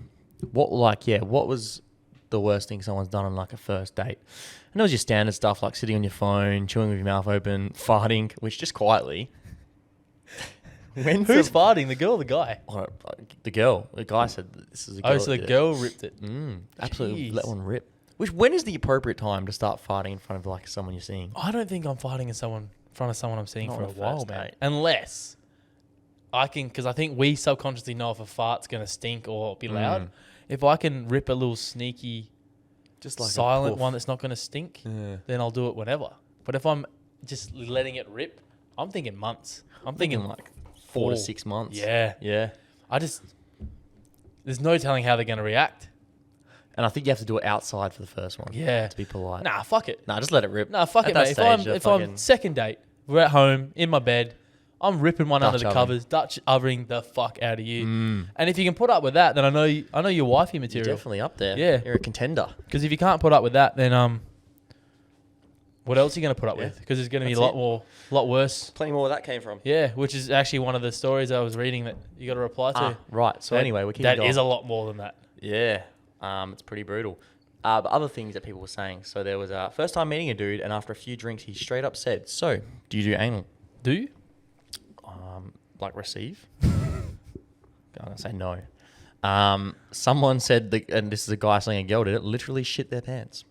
what was the worst thing someone's done on like a first date? And it was your standard stuff like sitting on your phone, chewing with your mouth open, farting, which just quietly. Who's farting? The girl or the guy? The girl. The guy said this is a girl. Oh, so the that did it. girl ripped it. Absolutely Jeez. let one rip. When is the appropriate time to start farting in front of like someone you're seeing? I don't think I'm farting in front of someone I'm seeing Not for on a a while, first man. date. Unless I can, because I think we subconsciously know if a fart's going to stink or be loud. If I can rip a little sneaky, Just like silent a puff. one that's not going to stink, then I'll do it whenever. But if I'm just letting it rip, I'm thinking months. I'm thinking like 4 to 6 months. Yeah. Yeah. There's no telling how they're going to react. And I think you have to do it outside for the first one. Yeah. To be polite. Nah, fuck it. Nah, just let it rip. Nah, fuck At it, that mate. stage, If I'm second date, we're at home, in my bed, I'm ripping one under Dutch the oven. covers, Dutch overing the fuck out of you. And if you can put up with that, then I know you're wifey You're material. definitely up there. Yeah. You're a contender. Because if you can't put up with that, then what else are you going to put up with? Because there's going to be That's a lot worse. Plenty more where that came from. Yeah, which is actually one of the stories I was reading that you got to reply to. Right. So anyway, we're keeping That going. is a lot more than that. Yeah. It's pretty brutal. But other things that people were saying. So there was a first time meeting a dude, and after a few drinks, he straight up said, "So, do you do anal?" Do you? Like receive? I'm gonna say no. Someone said, and this is a guy saying a girl did it, literally shit their pants.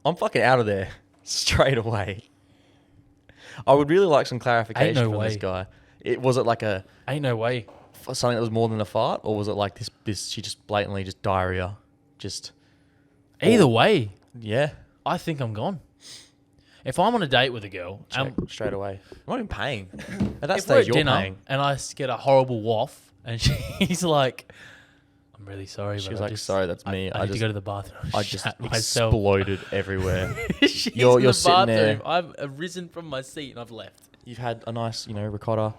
I'm fucking out of there straight away. I would really like some clarification Ain't no from way. this guy. Was it like Ain't no way. something that was more than a fart, or was it like this? She just blatantly just diarrhea, Either way, yeah. I think I'm gone. If I'm on a date with a girl, Straight away. I'm not even paying. At that if we're stage, at you're dinner paying. and I get a horrible waff, and she's like, "I'm really sorry," She but was I like, just, "Sorry, that's me. I need to go to the bathroom. I just Shat myself." exploded everywhere." She's You're in the sitting there. bathroom. I've risen from my seat and I've left. You've had a nice, ricotta.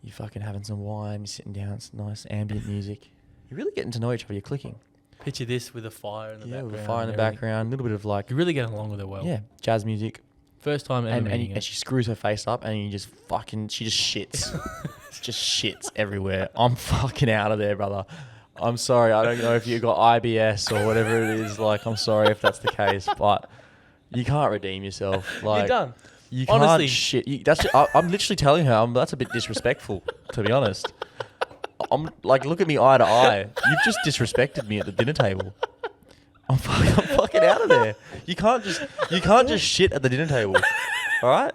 You're fucking having some wine. You're sitting down. It's nice ambient music. You're really getting to know each other. You're clicking. Picture this with a fire in the background. With a fire in the and everything. background. A little bit of like, You're really getting along with her well. jazz music. First time ever meeting her. And she screws her face up and you just she just shits. Just shits everywhere. I'm fucking out of there, brother. I'm sorry. I don't know if you got IBS or whatever it is. Like, I'm sorry if that's the case, but you can't redeem yourself. Like, You're done. You can't Honestly. shit. I'm literally telling her. That's a bit disrespectful, to be honest. I'm like, look at me eye to eye. You've just disrespected me at the dinner table. I'm fucking out of there. You can't just shit at the dinner table. All right?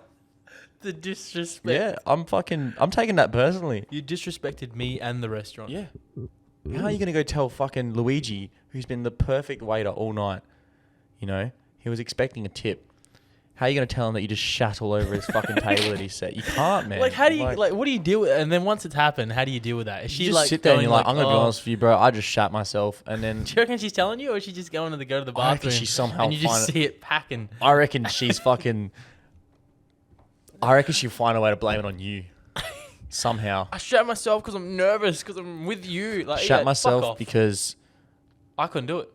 The disrespect. Yeah, I'm taking that personally. You disrespected me and the restaurant. Yeah. How are you going to go tell fucking Luigi, who's been the perfect waiter all night, he was expecting a tip. How are you going to tell him that you just shat all over his fucking table that he set? You can't, man. Like, how do you, what do you deal with And then once it's happened, how do you deal with that? Is she You just like sit there and going you're like, I'm going to be "Oh." honest with you, bro. I just shat myself. And then Do you reckon she's telling you, or is she just going to go to the bathroom? I reckon she somehow and you just find it- see it packing. I reckon she's fucking... I reckon she'll find a way to blame it on you. Somehow. I shat myself because I'm nervous because I'm with you. Like, Shat fuck myself off. because... I couldn't do it.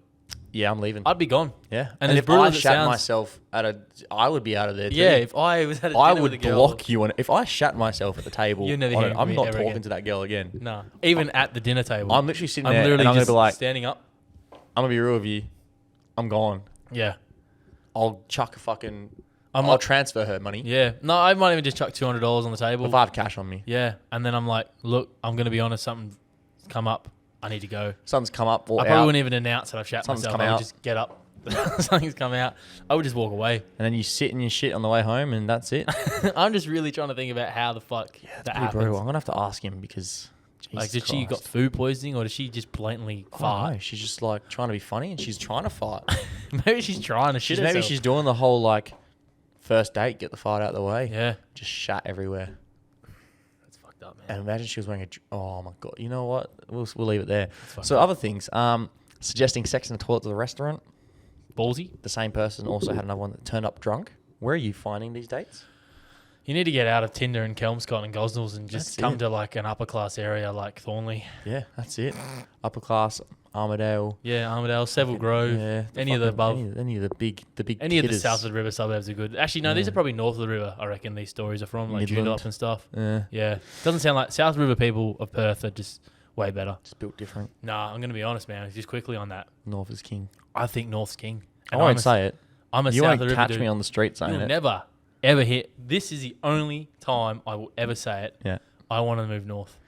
Yeah, I'm leaving. I'd be gone. Yeah. And And as if brutal I as it shat sounds- myself I would be out of there too. Yeah, if I was at a I dinner with a would girl, block you. And if I shat myself at the table, You're never hearing from I'm me not ever talking again. to that girl again. No, even at the dinner table, I'm literally sitting I'm there literally and I'm going just to be like, standing up. I'm going to be real with you. I'm gone. Yeah, I'll chuck a fucking... I'm I'll like, transfer her money. yeah. No, I might even just chuck $200 on the table. If I have cash on me. Yeah, and then I'm like, look, I'm gonna be honest. Something's come up. I need to go. Something's come up or I probably out. wouldn't even announce that I've shat Something's myself. come I would out. just get up. Something's come out. I would just walk away. And then you sit in your shit on the way home and that's it. I'm just really trying to think about how the fuck that Pretty happens. brutal. I'm going to have to ask him because... Like, Jesus did she got Christ. food poisoning, or did she just blatantly I don't fart? know. She's just like trying to be funny and she's trying to fart. Maybe she's trying to shit Maybe herself. she's doing the whole like first date, get the fart out of the way. Yeah, Just shat everywhere. that's fucked up, man. And imagine she was wearing oh my God. You know what? We'll leave it there. fucked So other things. Suggesting sex in the toilet to the restaurant. Ballsy. The same person also had another one that turned up drunk. Where are you finding these dates? You need to get out of Tinder and Kelmscott and Gosnells and just That's come it. to like an upper class area like Thornley. Yeah, that's it. Upper class, Armadale. Yeah, Armadale, Seville Grove, Yeah, any of the above. Any of the big Any of the hitters. south of the river suburbs are good. Actually, no, these are probably north of the river. I reckon these stories are from like Midland. Joondalup and stuff. Yeah, Yeah, doesn't sound like South River people of Perth are just way better. just built different. Nah, I'm gonna be honest, man. Just quickly on that, North is king. I think North's king. I won't say it. I'm a You South won't of the river catch dude. me on the street saying You'll it. never ever hit. This is the only time I will ever say it. Yeah. I want to move north.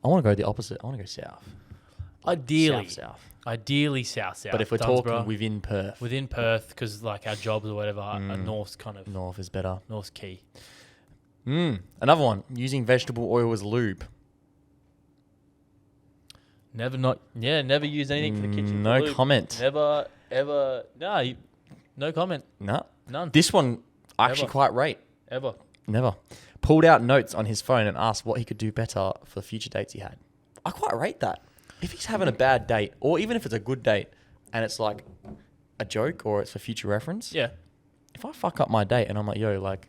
I want to go the opposite. I want to go south. Ideally, South. Ideally south. But if we're Dunsborough, talking within Perth, within Perth, because like our jobs or whatever, are north's kind of North is better. north's key. Another one. Using vegetable oil as lube. Never use anything for the kitchen. No for lube. comment. Never, ever. No comment. No. None. This one I actually Never. quite rate. Ever. Never. Pulled out notes on his phone and asked what he could do better for the future dates he had. I quite rate that. If he's having a bad date, or even if it's a good date, and it's like a joke or it's for future reference, Yeah. if I fuck up my date and I'm like, yo, like,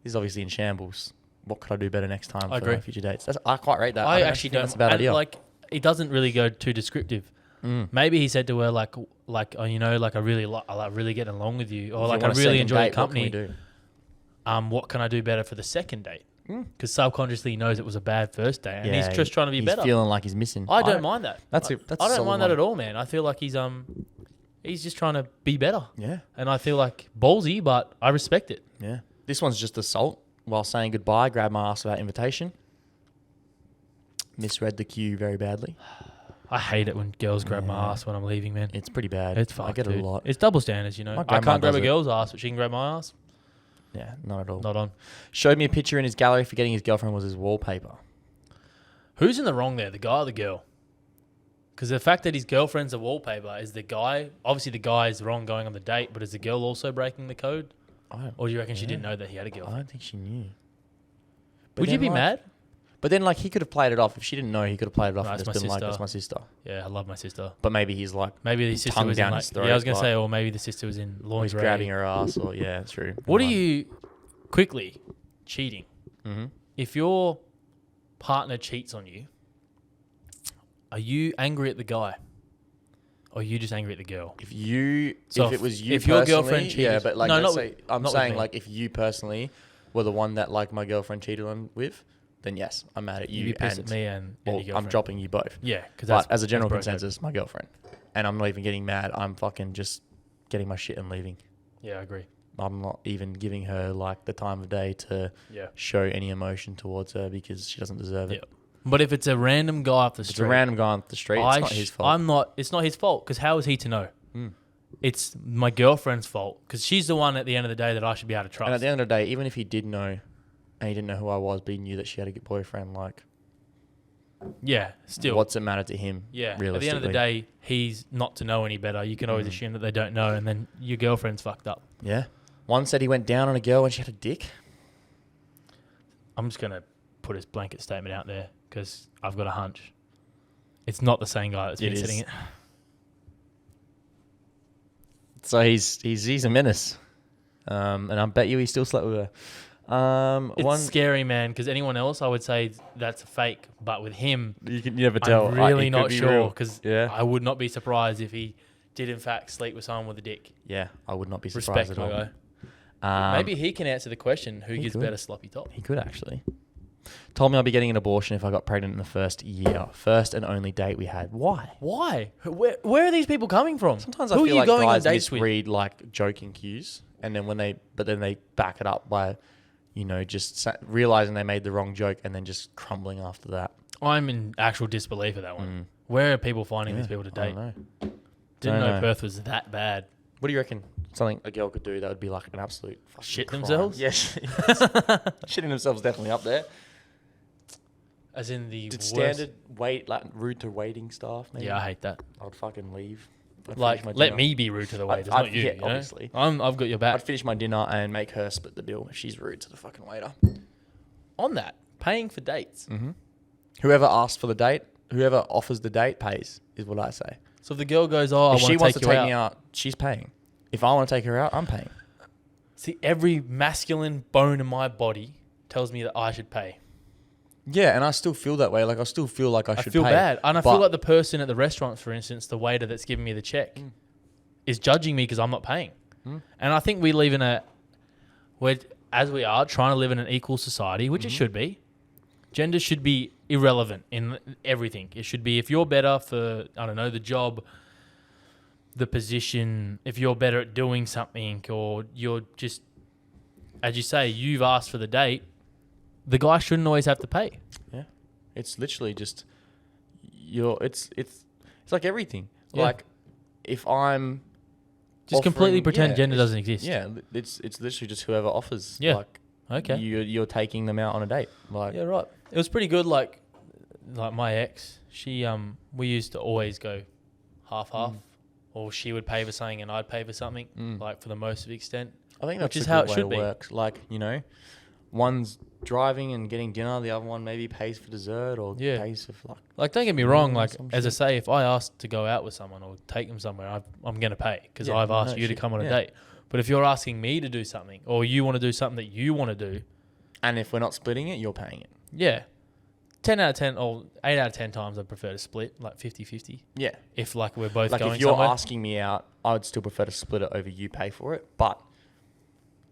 this is obviously in shambles. What could I do better next time I for agree. my future dates? I quite rate that. I don't actually think don't. That's a bad and idea. Like, it doesn't really go too descriptive. Maybe he said to her like, oh, you know, like I like really getting along with you, or If like you I want a really second enjoy your date, what can we company. do? What can I do better for the second date? Because subconsciously he knows it was a bad first date, and he's just trying to be better. He's feeling like he's missing. I don't mind that. That's I don't solid mind that one. at all, man. I feel like he's just trying to be better, Yeah, and I feel like ballsy, but I respect it. yeah. This one's just assault. While saying goodbye, grab my ass without invitation. Misread the cue very badly. I hate it when girls grab my ass when I'm leaving, man. It's pretty bad. It's fucked, I get it dude. a lot. It's double standards, you know. My I grandma can't grab does a it. girl's ass, but she can grab my ass. Yeah, not at all. Not on. Showed me a picture in his gallery forgetting his girlfriend was his wallpaper. Who's in the wrong there, the guy or the girl? Because the fact that his girlfriend's a wallpaper is the guy. Obviously, the guy is wrong going on the date, but is the girl also breaking the code? Or do you reckon she didn't know that he had a I girlfriend? don't think she knew. Would you be mad? But then, like, he could have played it off. If she didn't know, he could have played it off No, and it's just my been like, sister. "That's my sister." Yeah, I love my sister. But maybe he's like, Maybe the sister tongue was in down like, his throat, yeah, I was gonna like- say, or maybe the sister was in he's lingerie. grabbing her ass, or yeah, it's true. What do you quickly cheating? Mm-hmm. If your partner cheats on you, are you angry at the guy, or are you just angry at the girl? If So it was you, if your personally, girlfriend yeah, cheated- but like, No, let's not say, with- I'm not with saying me. like, if you personally were the one that like my girlfriend cheated on with, then yes, I'm mad at you. You'd be pissed and at me and well, your girlfriend. I'm dropping you both. Yeah, because But as a general consensus, my girlfriend, and I'm not even getting mad. I'm fucking just getting my shit and leaving. Yeah, I agree. I'm not even giving her like the time of day to Yeah. show any emotion towards her because she doesn't deserve it. Yeah. But if it's a random guy off the If it's street, a random guy on the street, it's not his fault. It's not his fault because how is he to know? Mm. It's my girlfriend's fault because she's the one at the end of the day that I should be able to trust. And at the end of the day, even if he did know, and he didn't know who I was, but he knew that she had a good boyfriend, like, yeah, still. what's it matter to him? Yeah. realistically? At the end of the day, he's not to know any better. You can always assume that they don't know, and then your girlfriend's fucked up. Yeah. One said he went down on a girl when she had a dick. I'm just gonna put his blanket statement out there because I've got a hunch. It's not the same guy that's It been is. sitting it. So he's a menace. And I bet you he still slept with her. It's scary, man, because anyone else, I would say that's a fake. But with him, you can never tell. I'm really He could not be sure real. because Yeah. I would not be surprised if he did in fact sleep with someone with a dick. Yeah, I would not be surprised Respect, at my all. guy. Maybe he can answer the question: who he gives could. better sloppy top? He could actually. Told me I'd be getting an abortion if I got pregnant in the first year. First and only date we had. Why? Why? Where are these people coming from? Sometimes who I feel are you like going on guys dates with? misread like joking cues, and then then they back it up by, just realizing they made the wrong joke and then just crumbling after that. I'm in actual disbelief of that one. Where are people finding these people to I date? don't know. Didn't Don't know know. Perth was that bad. What do you reckon? Something a girl could do that would be like an absolute fucking Shit crime. themselves? Yes. Shitting themselves definitely up there. As in the Did worst. standard wait, like rude to waiting staff? Maybe? Yeah, I hate that. I'd fucking leave. I'd Like, finish my let dinner. me be rude to the waiters, I'd- not you. yeah, you know? obviously. I've got your back. I'd finish my dinner and make her split the bill if she's rude to the fucking waiter. On that, paying for dates. Whoever asks for the date, whoever offers the date pays, is what I say. So if the girl goes, "Oh, I If she want wants to to take you take me out," out, she's paying. If I want to take her out, I'm paying. see, every masculine bone in my body tells me that I should pay. Yeah, and I still feel that way. Like, I still feel like I should I feel pay. bad, and I But- feel like the person at the restaurant, for instance, the waiter that's giving me the check, is judging me because I'm not paying. And I think we live in as we are trying to live in an equal society, which it should be. Gender should be irrelevant in everything. It should be if you're better for, I don't know, the job, the position, if you're better at doing something, or you're just, as you say, you've asked for the date, the guy shouldn't always have to pay. Yeah, it's literally just it's like everything. Yeah. Like, if I'm Just completely offering- pretend yeah, gender it's- doesn't exist. Yeah, it's literally just whoever offers. Yeah. Like, Okay. you're taking them out on a date. Like, Yeah, right. It was pretty good. Like my ex, she we used to always go half, or she would pay for something and I'd pay for something. Like for the most of the extent. I think Which that's is the how good it way should be. works. Like, one's driving and getting dinner, the other one maybe pays for dessert or Yeah. pays for Like, don't get me wrong. Yeah, Like, some as I shit. say, if I ask to go out with someone or take them somewhere, I'm going to pay because Yeah, I've asked no you to shit. come on a Yeah. date. But if you're asking me to do something or you want to do something that you want to do, And if we're not splitting it, you're paying it. Yeah. 10 out of 10 or 8 out of 10 times I'd prefer to split, like 50-50. Yeah. If like we're both Like going if you're somewhere. asking me out, I would still prefer to split it over you pay for it, but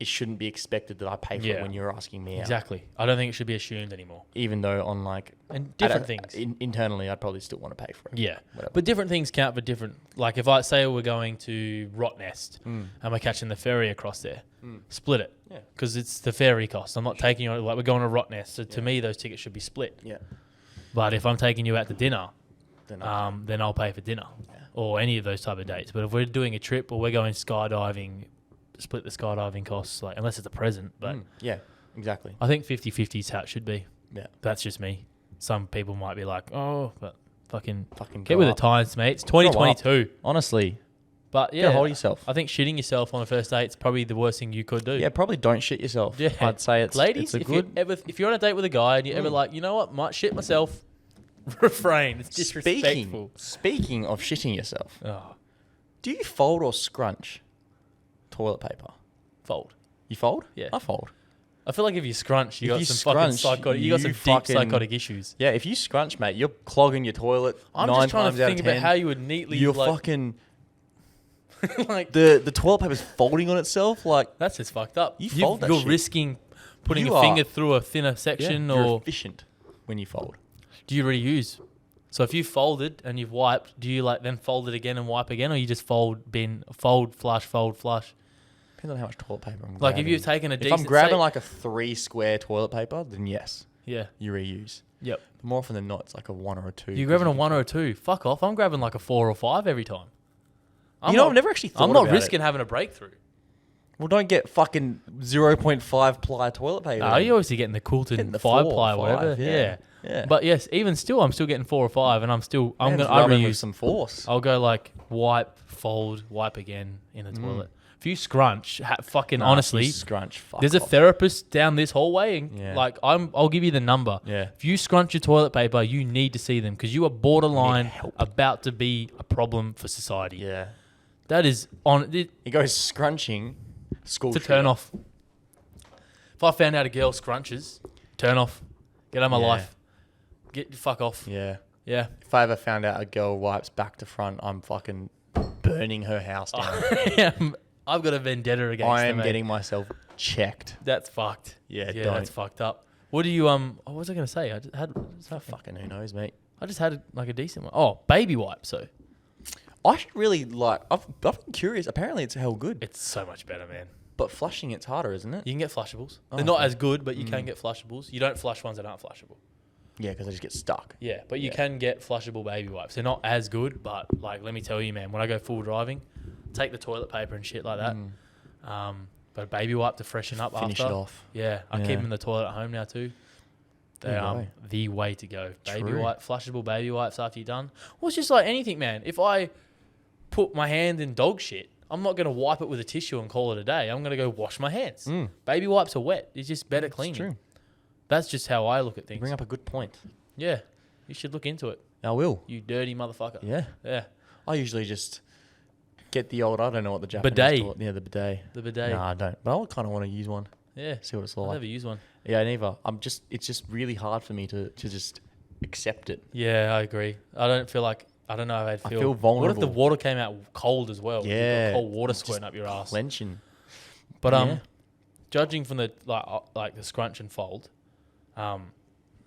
it shouldn't be expected that I pay for it when you're asking me out. Exactly. I don't think it should be assumed anymore. Even though on like... And different things. Internally, I'd probably still want to pay for it. Yeah. Whatever. But different things count for different... Like if I say we're going to Rottnest and we're catching the ferry across there, split it. Yeah. Because it's the ferry cost. I'm not taking you... Like we're going to Rottnest. So to me, those tickets should be split. Yeah. But if I'm taking you out to dinner, Then then I'll pay for dinner. Yeah. Or any of those type of dates. But if we're doing a trip or we're going skydiving... split the skydiving costs, like unless it's a present. But yeah, exactly. I think 50-50 is how it should be. Yeah. That's just me. Some people might be like, oh, but fucking Fucking get with the times, mate. It's 2022. Honestly. But yeah, Get a hold of yourself. I think shitting yourself on a first date is probably the worst thing you could do. Yeah, probably don't shit yourself. Yeah. I'd say it's Ladies, it's a good... if you're on a date with a guy and you're ever like, you know what, might shit myself, refrain. It's disrespectful. Speaking of shitting yourself, Oh, do you fold or scrunch toilet paper? fold. You fold? Yeah. I fold. I feel like if you scrunch, you If got you some fucking scrunch, psychotic. You got some you deep fucking- psychotic issues. Yeah, if you scrunch, mate, you're clogging your toilet. I'm 9 just trying times to out think of about 10. how you would neatly. You're like, fucking... like The toilet paper's folding on itself. Like, that's just fucked up. You fold that You're shit. risking putting You a finger are- through a thinner section, you're or efficient when you fold. do you reuse? So if you folded and you've wiped, do you like then fold it again and wipe again, or you just fold, flush? Depends on how much toilet paper I'm grabbing. Like if you've taken a If decent, I'm grabbing say- like a 3 square toilet paper, then yes, yeah, you reuse. yep. But more often than not, it's like a 1 or a 2. You're grabbing a 1 or a 2. Fuck off. I'm grabbing like a 4 or 5 every time. I've never actually thought I'm not about risking it. having a breakthrough. Well, don't get fucking 0.5 ply toilet paper. No, you're obviously getting the Coulton Getting the 5 4 or ply or whatever. 5, Yeah. Yeah. But yes, even still, I'm still getting 4 or 5, and I rubbing with reuse. some force. I'll go like wipe, fold, wipe again in the toilet. If you scrunch, fucking Nah, honestly, if you scrunch. Fuck there's a off. therapist down this hallway, and Yeah. like I'll give you the number. Yeah. If you scrunch your toilet paper, you need to see them because you are borderline help. about to be a problem for society. Yeah. That is on it, He goes scrunching. School to shooter. turn off. If I found out a girl scrunches, turn off. Get out of my Yeah. life. Get fuck off. Yeah. Yeah. If I ever found out a girl wipes back to front, I'm fucking burning her house down. I've got a vendetta against I them, am mate. getting myself checked. That's fucked. Yeah, Yeah, don't. that's fucked up. What do you what was I gonna say? I just had Fucking who knows, mate. I just had like a decent one. Oh, baby wipe. So I should really like. I've been curious. Apparently, it's hell good. it's so much better, man. But flushing, it's harder, isn't it? You can get flushables. Oh, They're not okay. as good, but you can get flushables. You don't flush ones that aren't flushable. Yeah, because I just get stuck. Yeah, but you Yeah. can get flushable baby wipes. They're not as good, but like let me tell you, man, when I go full driving, take the toilet paper and shit like that. But a baby wipe to freshen up Finish after. it off. Yeah, I Yeah. keep them in the toilet at home now too. They There you are go. the way to go. Baby True. wipe, flushable baby wipes after you're done. Well, it's just like anything, man. If I put my hand in dog shit, I'm not going to wipe it with a tissue and call it a day. I'm going to go wash my hands. Baby wipes are wet. It's just better cleaning. True. That's just how I look at You things. bring up a good point. Yeah, you should look into it. I will. You dirty motherfucker. Yeah. Yeah. I usually just get the old. I don't know what the Japanese Bidet. call it. Yeah, the bidet. The bidet. Nah, I don't. But I kind of want to use one. Yeah. See what it's I've like. never used one. Yeah, neither. It's just really hard for me to just accept it. Yeah, I agree. I don't feel like, I don't know how I'd I feel. feel What if the vulnerable. water came out cold as well? You've got Yeah. cold water It's just squirting up your ass. Clenching. But Yeah. judging from the like the scrunch and fold,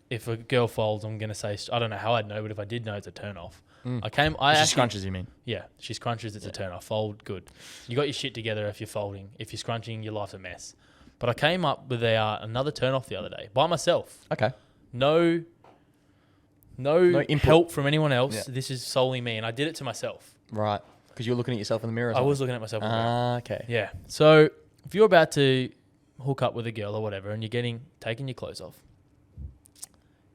if a girl folds, I'm gonna say I don't know how I'd know, but if I did know, it's a turn off. I She actually, scrunches, you mean? yeah, she scrunches, it's a turn off. Fold, good. You got your shit together if you're folding. If you're scrunching, your life's a mess. But I came up with another turn off the other day by myself. Okay. No input. help from anyone else. Yeah. This is solely me, and I did it to myself. Right. Because you're looking at yourself in the mirror. Or I was looking at myself. in the mirror. Ah, okay. Yeah. So if you're about to hook up with a girl or whatever, and you're taking your clothes off,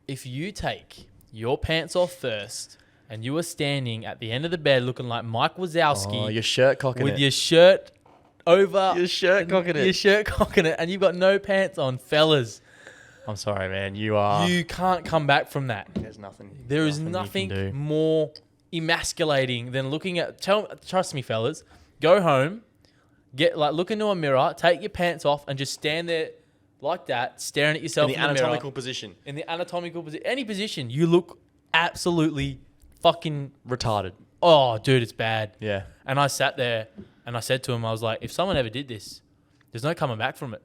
if you take your pants off first, and you are standing at the end of the bed looking like Mike Wazowski Oh, your shirt cocking with it. your shirt over Your shirt cocking your it. shirt cocking it, and you've got no pants on, fellas, I'm sorry, man. You are. you can't come back from that. There's nothing. There is you can nothing do. more emasculating than looking at. Trust me, fellas. Go home, look into a mirror, take your pants off, and just stand there like that, staring at yourself In in the the mirror. anatomical position. In the anatomical position. Any position, you look absolutely fucking... Retarded. Oh, dude, it's bad. Yeah. And I sat there and I said to him, I was like, if someone ever did this, there's no coming back from it.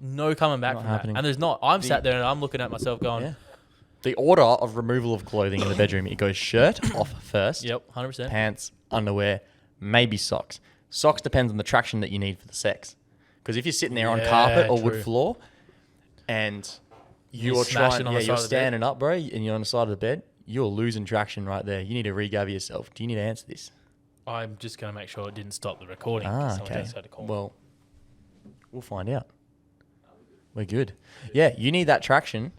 No coming back Not from happening. that. And there's not. I'm sat there and I'm looking at myself going, Yeah. The order of removal of clothing in the bedroom, it goes shirt off first. yep, 100%. Pants, underwear, maybe socks. Socks depends on the traction that you need for the sex. Because if you're sitting there on Yeah, carpet or true. wood floor and You're you're smashing trying, on the yeah, side you're of the bed. standing up, bro, and you're on the side of the bed, you're losing traction right there. You need to regather yourself. Do you need to answer this? I'm just going to make sure it didn't stop the recording. Someone Okay. just had to call me. Well, we'll find out. We're good. Yeah, you need that traction.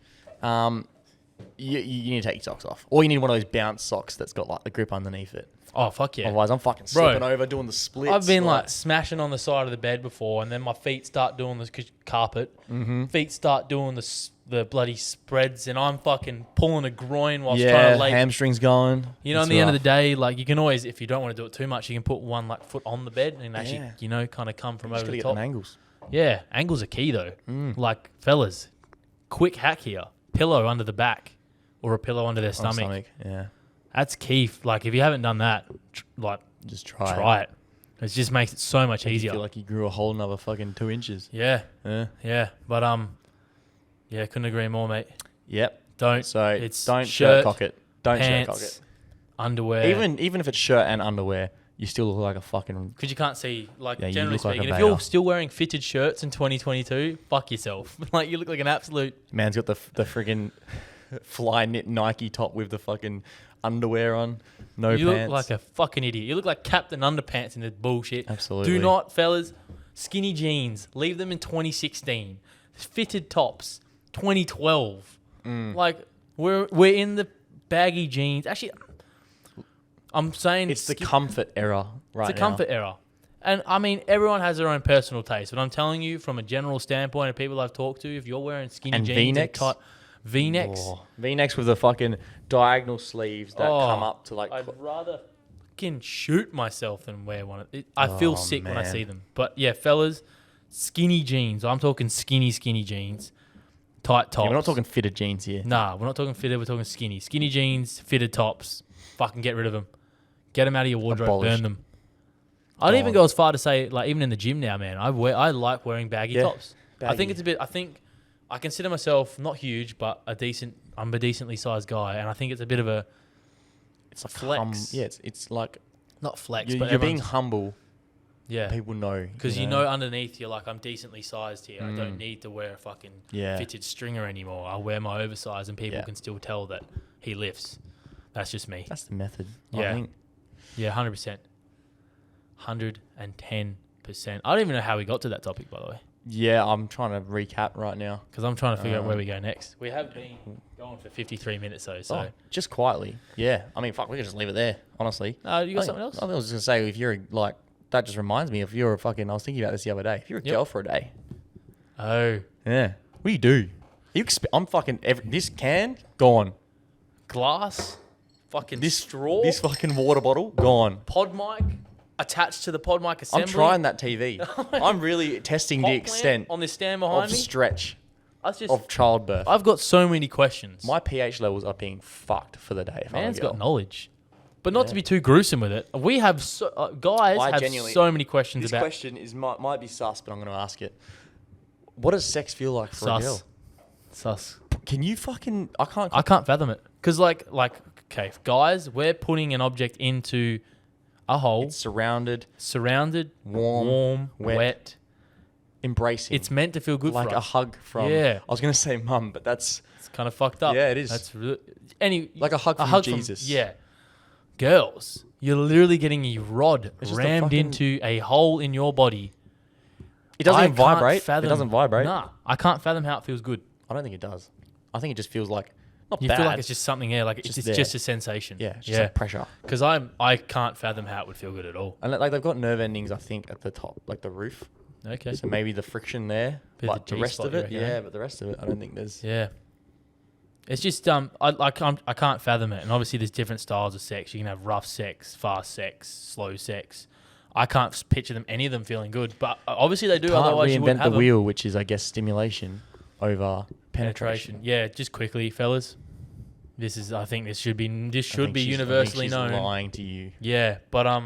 You need to take your socks off. Or you need one of those bounce socks that's got like the grip underneath it. Oh, fuck yeah. Otherwise, I'm fucking Bro, slipping over doing the splits. I've been like smashing on the side of the bed before, and then my feet start doing the carpet. Mm-hmm. Feet start doing the bloody spreads, and I'm fucking pulling a groin whilst trying yeah, to lay. hamstrings going. You know, It's at the end of rough. the day, like you can always, if you don't want to do it too much, you can put one like foot on the bed and actually, Yeah. you know, kind of come from Just over gotta the get top. them angles. Yeah, angles are key though. Mm. Like fellas, quick hack here: pillow under the back, or a pillow under their On stomach. Yeah, That's key. Like if you haven't done that, just try. try it. It just makes it so much You easier. feel like you grew a whole another fucking 2 inches. Yeah, Yeah. yeah. But yeah, couldn't agree more, mate. Yep. Don't. So It's don't shirt, shirt cock it. Don't shirt cock pants, it. underwear. Even if it's shirt and underwear, you still look like a fucking. Because you can't see, like, Yeah, you generally look like a speaking, if bayer. you're still wearing fitted shirts in 2022, fuck yourself. Like, you look like an absolute... Man's got the friggin' fly knit Nike top with the fucking underwear on. No You pants. look like a fucking idiot. You look like Captain Underpants in this bullshit. Absolutely. Do not, fellas, skinny jeans. Leave them in 2016. Fitted tops, 2012. Like, we're in the baggy jeans. Actually, I'm saying... It's the comfort era right now. It's a comfort era. And I mean, everyone has their own personal taste, but I'm telling you, from a general standpoint of people I've talked to, if you're wearing skinny And jeans V-necks? and tight V-necks, Oh, V-necks with the fucking diagonal sleeves that come up to like. I'd rather fucking shoot myself than wear one. I feel sick when I man. see them. But yeah, fellas, skinny jeans. I'm talking skinny jeans, tight tops. Yeah, we're not talking fitted jeans here. Nah, we're not talking fitted. We're talking skinny. Skinny jeans, fitted tops. Fucking get rid of them. Get them out of your wardrobe. Abolish. Burn them. I'd even go as far to say, like, even in the gym now, man, I like wearing baggy Yeah, tops. I think baggy. it's a bit. I think I consider myself not huge, but I'm a decently sized guy, and I think it's a bit of a It's like flex. yeah, it's like not flex, you're but being everyone's- humble. yeah. People know Because you know underneath you're like, I'm decently sized here. I don't need to wear a fucking Yeah. fitted stringer anymore. I'll wear my oversized, and people Yeah. can still tell that he lifts. That's just me. That's the method. Yeah. I think. Yeah, 100%. 110%. I don't even know how we got to that topic, by the way, Yeah, I'm trying to recap right now. because I'm trying to figure out where we go next. We have been going for 53 minutes, though, so... Oh, just quietly. Yeah. I mean, fuck, we could just leave it there, honestly. No, you got I think- something else? I was just going to say, if you're like, that just reminds me, if you're a fucking, I was thinking about this the other day. If you're a Yep. girl for a day, Oh. yeah, what do you do? I'm fucking, this can, gone. Glass? Fucking This straw? This fucking water bottle, gone. pod mic attached to the pod mic assembly? I'm trying that TV. I'm really testing Hot the plant extent on this stand of behind me? stretch That's just... of childbirth. I've got so many questions. My pH levels are being fucked for the day. If I'm a Man's girl. got knowledge. But not to Yeah. be too gruesome with it. We have... guys I have genuinely- so many questions This about... question might be sus, but I'm going to ask it. What does sex feel like for a girl? Sus. Can you fucking? I can't. I can't fathom it. Because, okay, guys, we're putting an object into a hole, It's surrounded, surrounded, warm, wet. wet. embracing. It's meant to feel good like for a us. hug from. Yeah. I was going to say mum, but that's It's kind of fucked up. Yeah, it is. That's really... like a hug from Jesus. yeah. Girls, you're literally getting a rod It's just a rammed fucking- into a hole in your body. It doesn't I even can't vibrate. fathom- It doesn't vibrate. Nah, I can't fathom how it feels good. I don't think it does. I think it just feels like not You bad. feel like it's just something there, like it's Just just there. a sensation. yeah, it's just like pressure. Because I can't fathom how it would feel good at all. And like they've got nerve endings, I think, at the top, like the roof. Okay. So maybe the friction there, Bit of but the the rest G-spot, of you it, reckon, yeah, eh? but the rest of it, I don't think there's. Yeah. It's just I can't fathom it. And obviously there's different styles of sex. You can have rough sex, fast sex, slow sex. I can't picture any of them feeling good, but obviously they do. Can't Otherwise you wouldn't reinvent have the wheel, which is, I guess, stimulation. over penetration. Yeah, just quickly, fellas. I think this should be universally she's known. lying to you. Yeah, but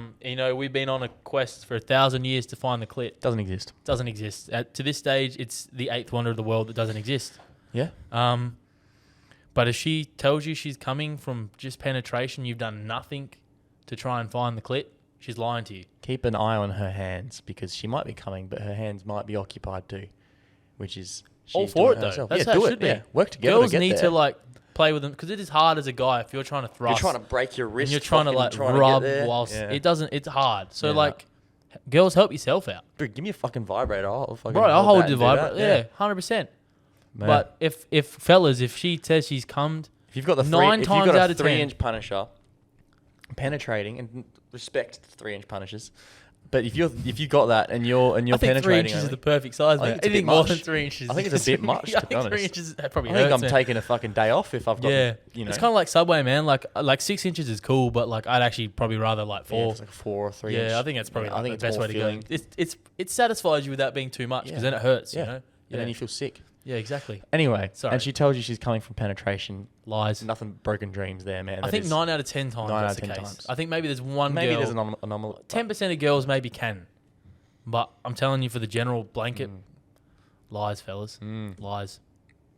we've been on a quest for 1,000 years to find the clit. Doesn't exist. Doesn't exist. To this stage, it's the 8th wonder of the world that doesn't exist. Yeah. But if she tells you she's coming from just penetration, you've done nothing to try and find the clit, she's lying to you. Keep an eye on her hands because she might be coming, but her hands might be occupied too, which is all she's for doing it though. herself. That's Yeah, how do it should be. Yeah. Work together. Girls to get need there. to play with them because it is hard as a guy if you're trying to thrust. You're trying to break your wrist. And you're trying to rub whilst it doesn't. It's hard. So girls, help yourself out. Dude, give me a fucking vibrator. I'll hold the vibrator. Yeah, 100%. But if fellas, if she says she's cummed, if you've got the if you've got a 3-inch punisher penetrating, and respect 3-inch punishers, but if you got that and you're I think penetrating, 3 inches is the perfect size. I Man. think it's a Anything bit more much. than 3 inches. I think it's a bit much. To be honest, 3 inches that probably I think hurts. I'm taking a fucking day off if I've got. Yeah, you know, it's kind of like Subway, man. Like 6 inches is cool, but I'd actually probably rather 4. Yeah, it's 4 or 3 inch. Yeah, I think that's probably I think the best way to feeling. go. It satisfies you without being too much because then it hurts. Yeah. You know. And then you feel sick. Yeah, exactly. Anyway, Sorry. and she tells you she's coming from penetration. Lies. Nothing broken dreams there, man. I think 9 out of 10 times 9 that's out of the 10 case. times. I think maybe there's one Maybe girl. there's an anomaly. 10% of girls maybe can, but I'm telling you, for the general blanket, lies, fellas, lies.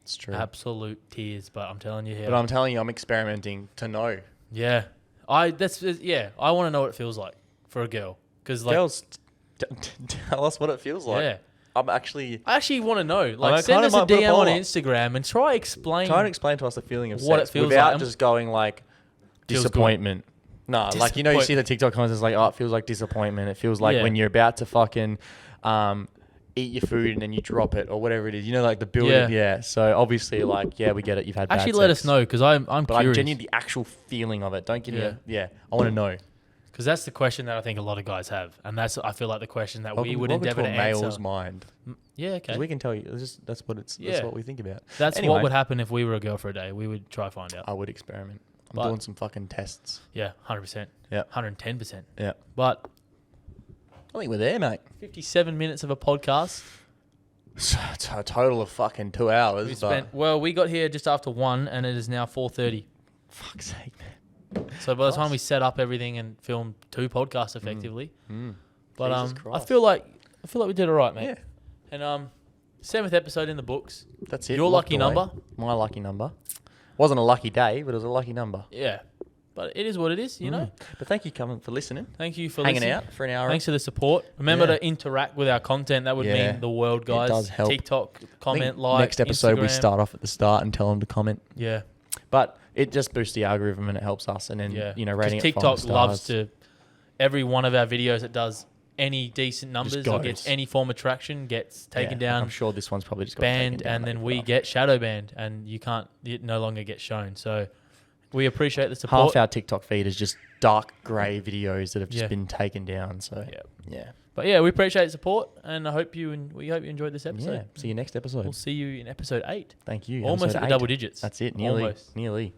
It's true. Absolute tears. But I'm telling you here. But I'm telling you, I'm experimenting to know. Yeah, I want to know what it feels like for a girl because Girls, tell us what it feels like. yeah. I I actually want to know. Send kind of us a might put a DM on poll up. Instagram and try to explain to us the feeling of what sex it feels without like. just going like Feels good. disappointment. No, you see the TikTok comments, it's like, oh, it feels like disappointment. It feels like Yeah. when you're about to fucking eat your food and then you drop it or whatever it is. You know, like the building. Yeah. Yeah. So obviously, we get it. You've had Actually, bad let sex. us know because I'm But curious. I'm genuinely the actual feeling of it. Don't give me I want to know. Because that's the question that I think a lot of guys have, and I feel like the question that we would Welcome endeavour to to a male's answer. mind. Yeah, 'Cause okay. we can tell you. That's what we think about. That's Anyway. what would happen if we were a girl for a day. We would try to find out. I would experiment. I'm But- doing some fucking tests. Yeah, 100%. Yeah. 110%. Yeah. But I think we're there, mate. 57 minutes of a podcast. It's a total of fucking 2 hours. We got here just after 1, and it is now 4:30. Fuck's sake, man. So by the time we set up everything and filmed 2 podcasts effectively, but Jesus I Christ. feel like we did all right, mate. Yeah. And 7th episode in the books. That's it. Your locked lucky away. number. My lucky number. Wasn't a lucky day, but it was a lucky number. Yeah, but it is what it is, you know. But thank you for listening. Thank you for Hanging listening. out for an hour. Thanks for the support. Remember Yeah. to interact with our content. That would Yeah. mean the world, guys. It does help. TikTok, I think comment, like. next episode we Instagram. start off at the start and tell them to comment. Yeah, But it just boosts the algorithm and it helps us. And then yeah. rating it 5 TikTok stars. loves to. Every one of our videos that does any decent numbers or goes. gets any form of traction gets taken down, I'm sure this one's probably just got banned, taken down and then maybe we after. get shadow banned, and it no longer gets shown. So we appreciate the support. Half our TikTok feed is just dark grey videos that have just Yeah. been taken down. So yeah. But yeah, we appreciate the support, and we hope you enjoyed this episode. Yeah. See you next episode. We'll see you in episode 8. Thank you. Almost Episode at the 8. double digits. That's it. Nearly. Almost. Nearly.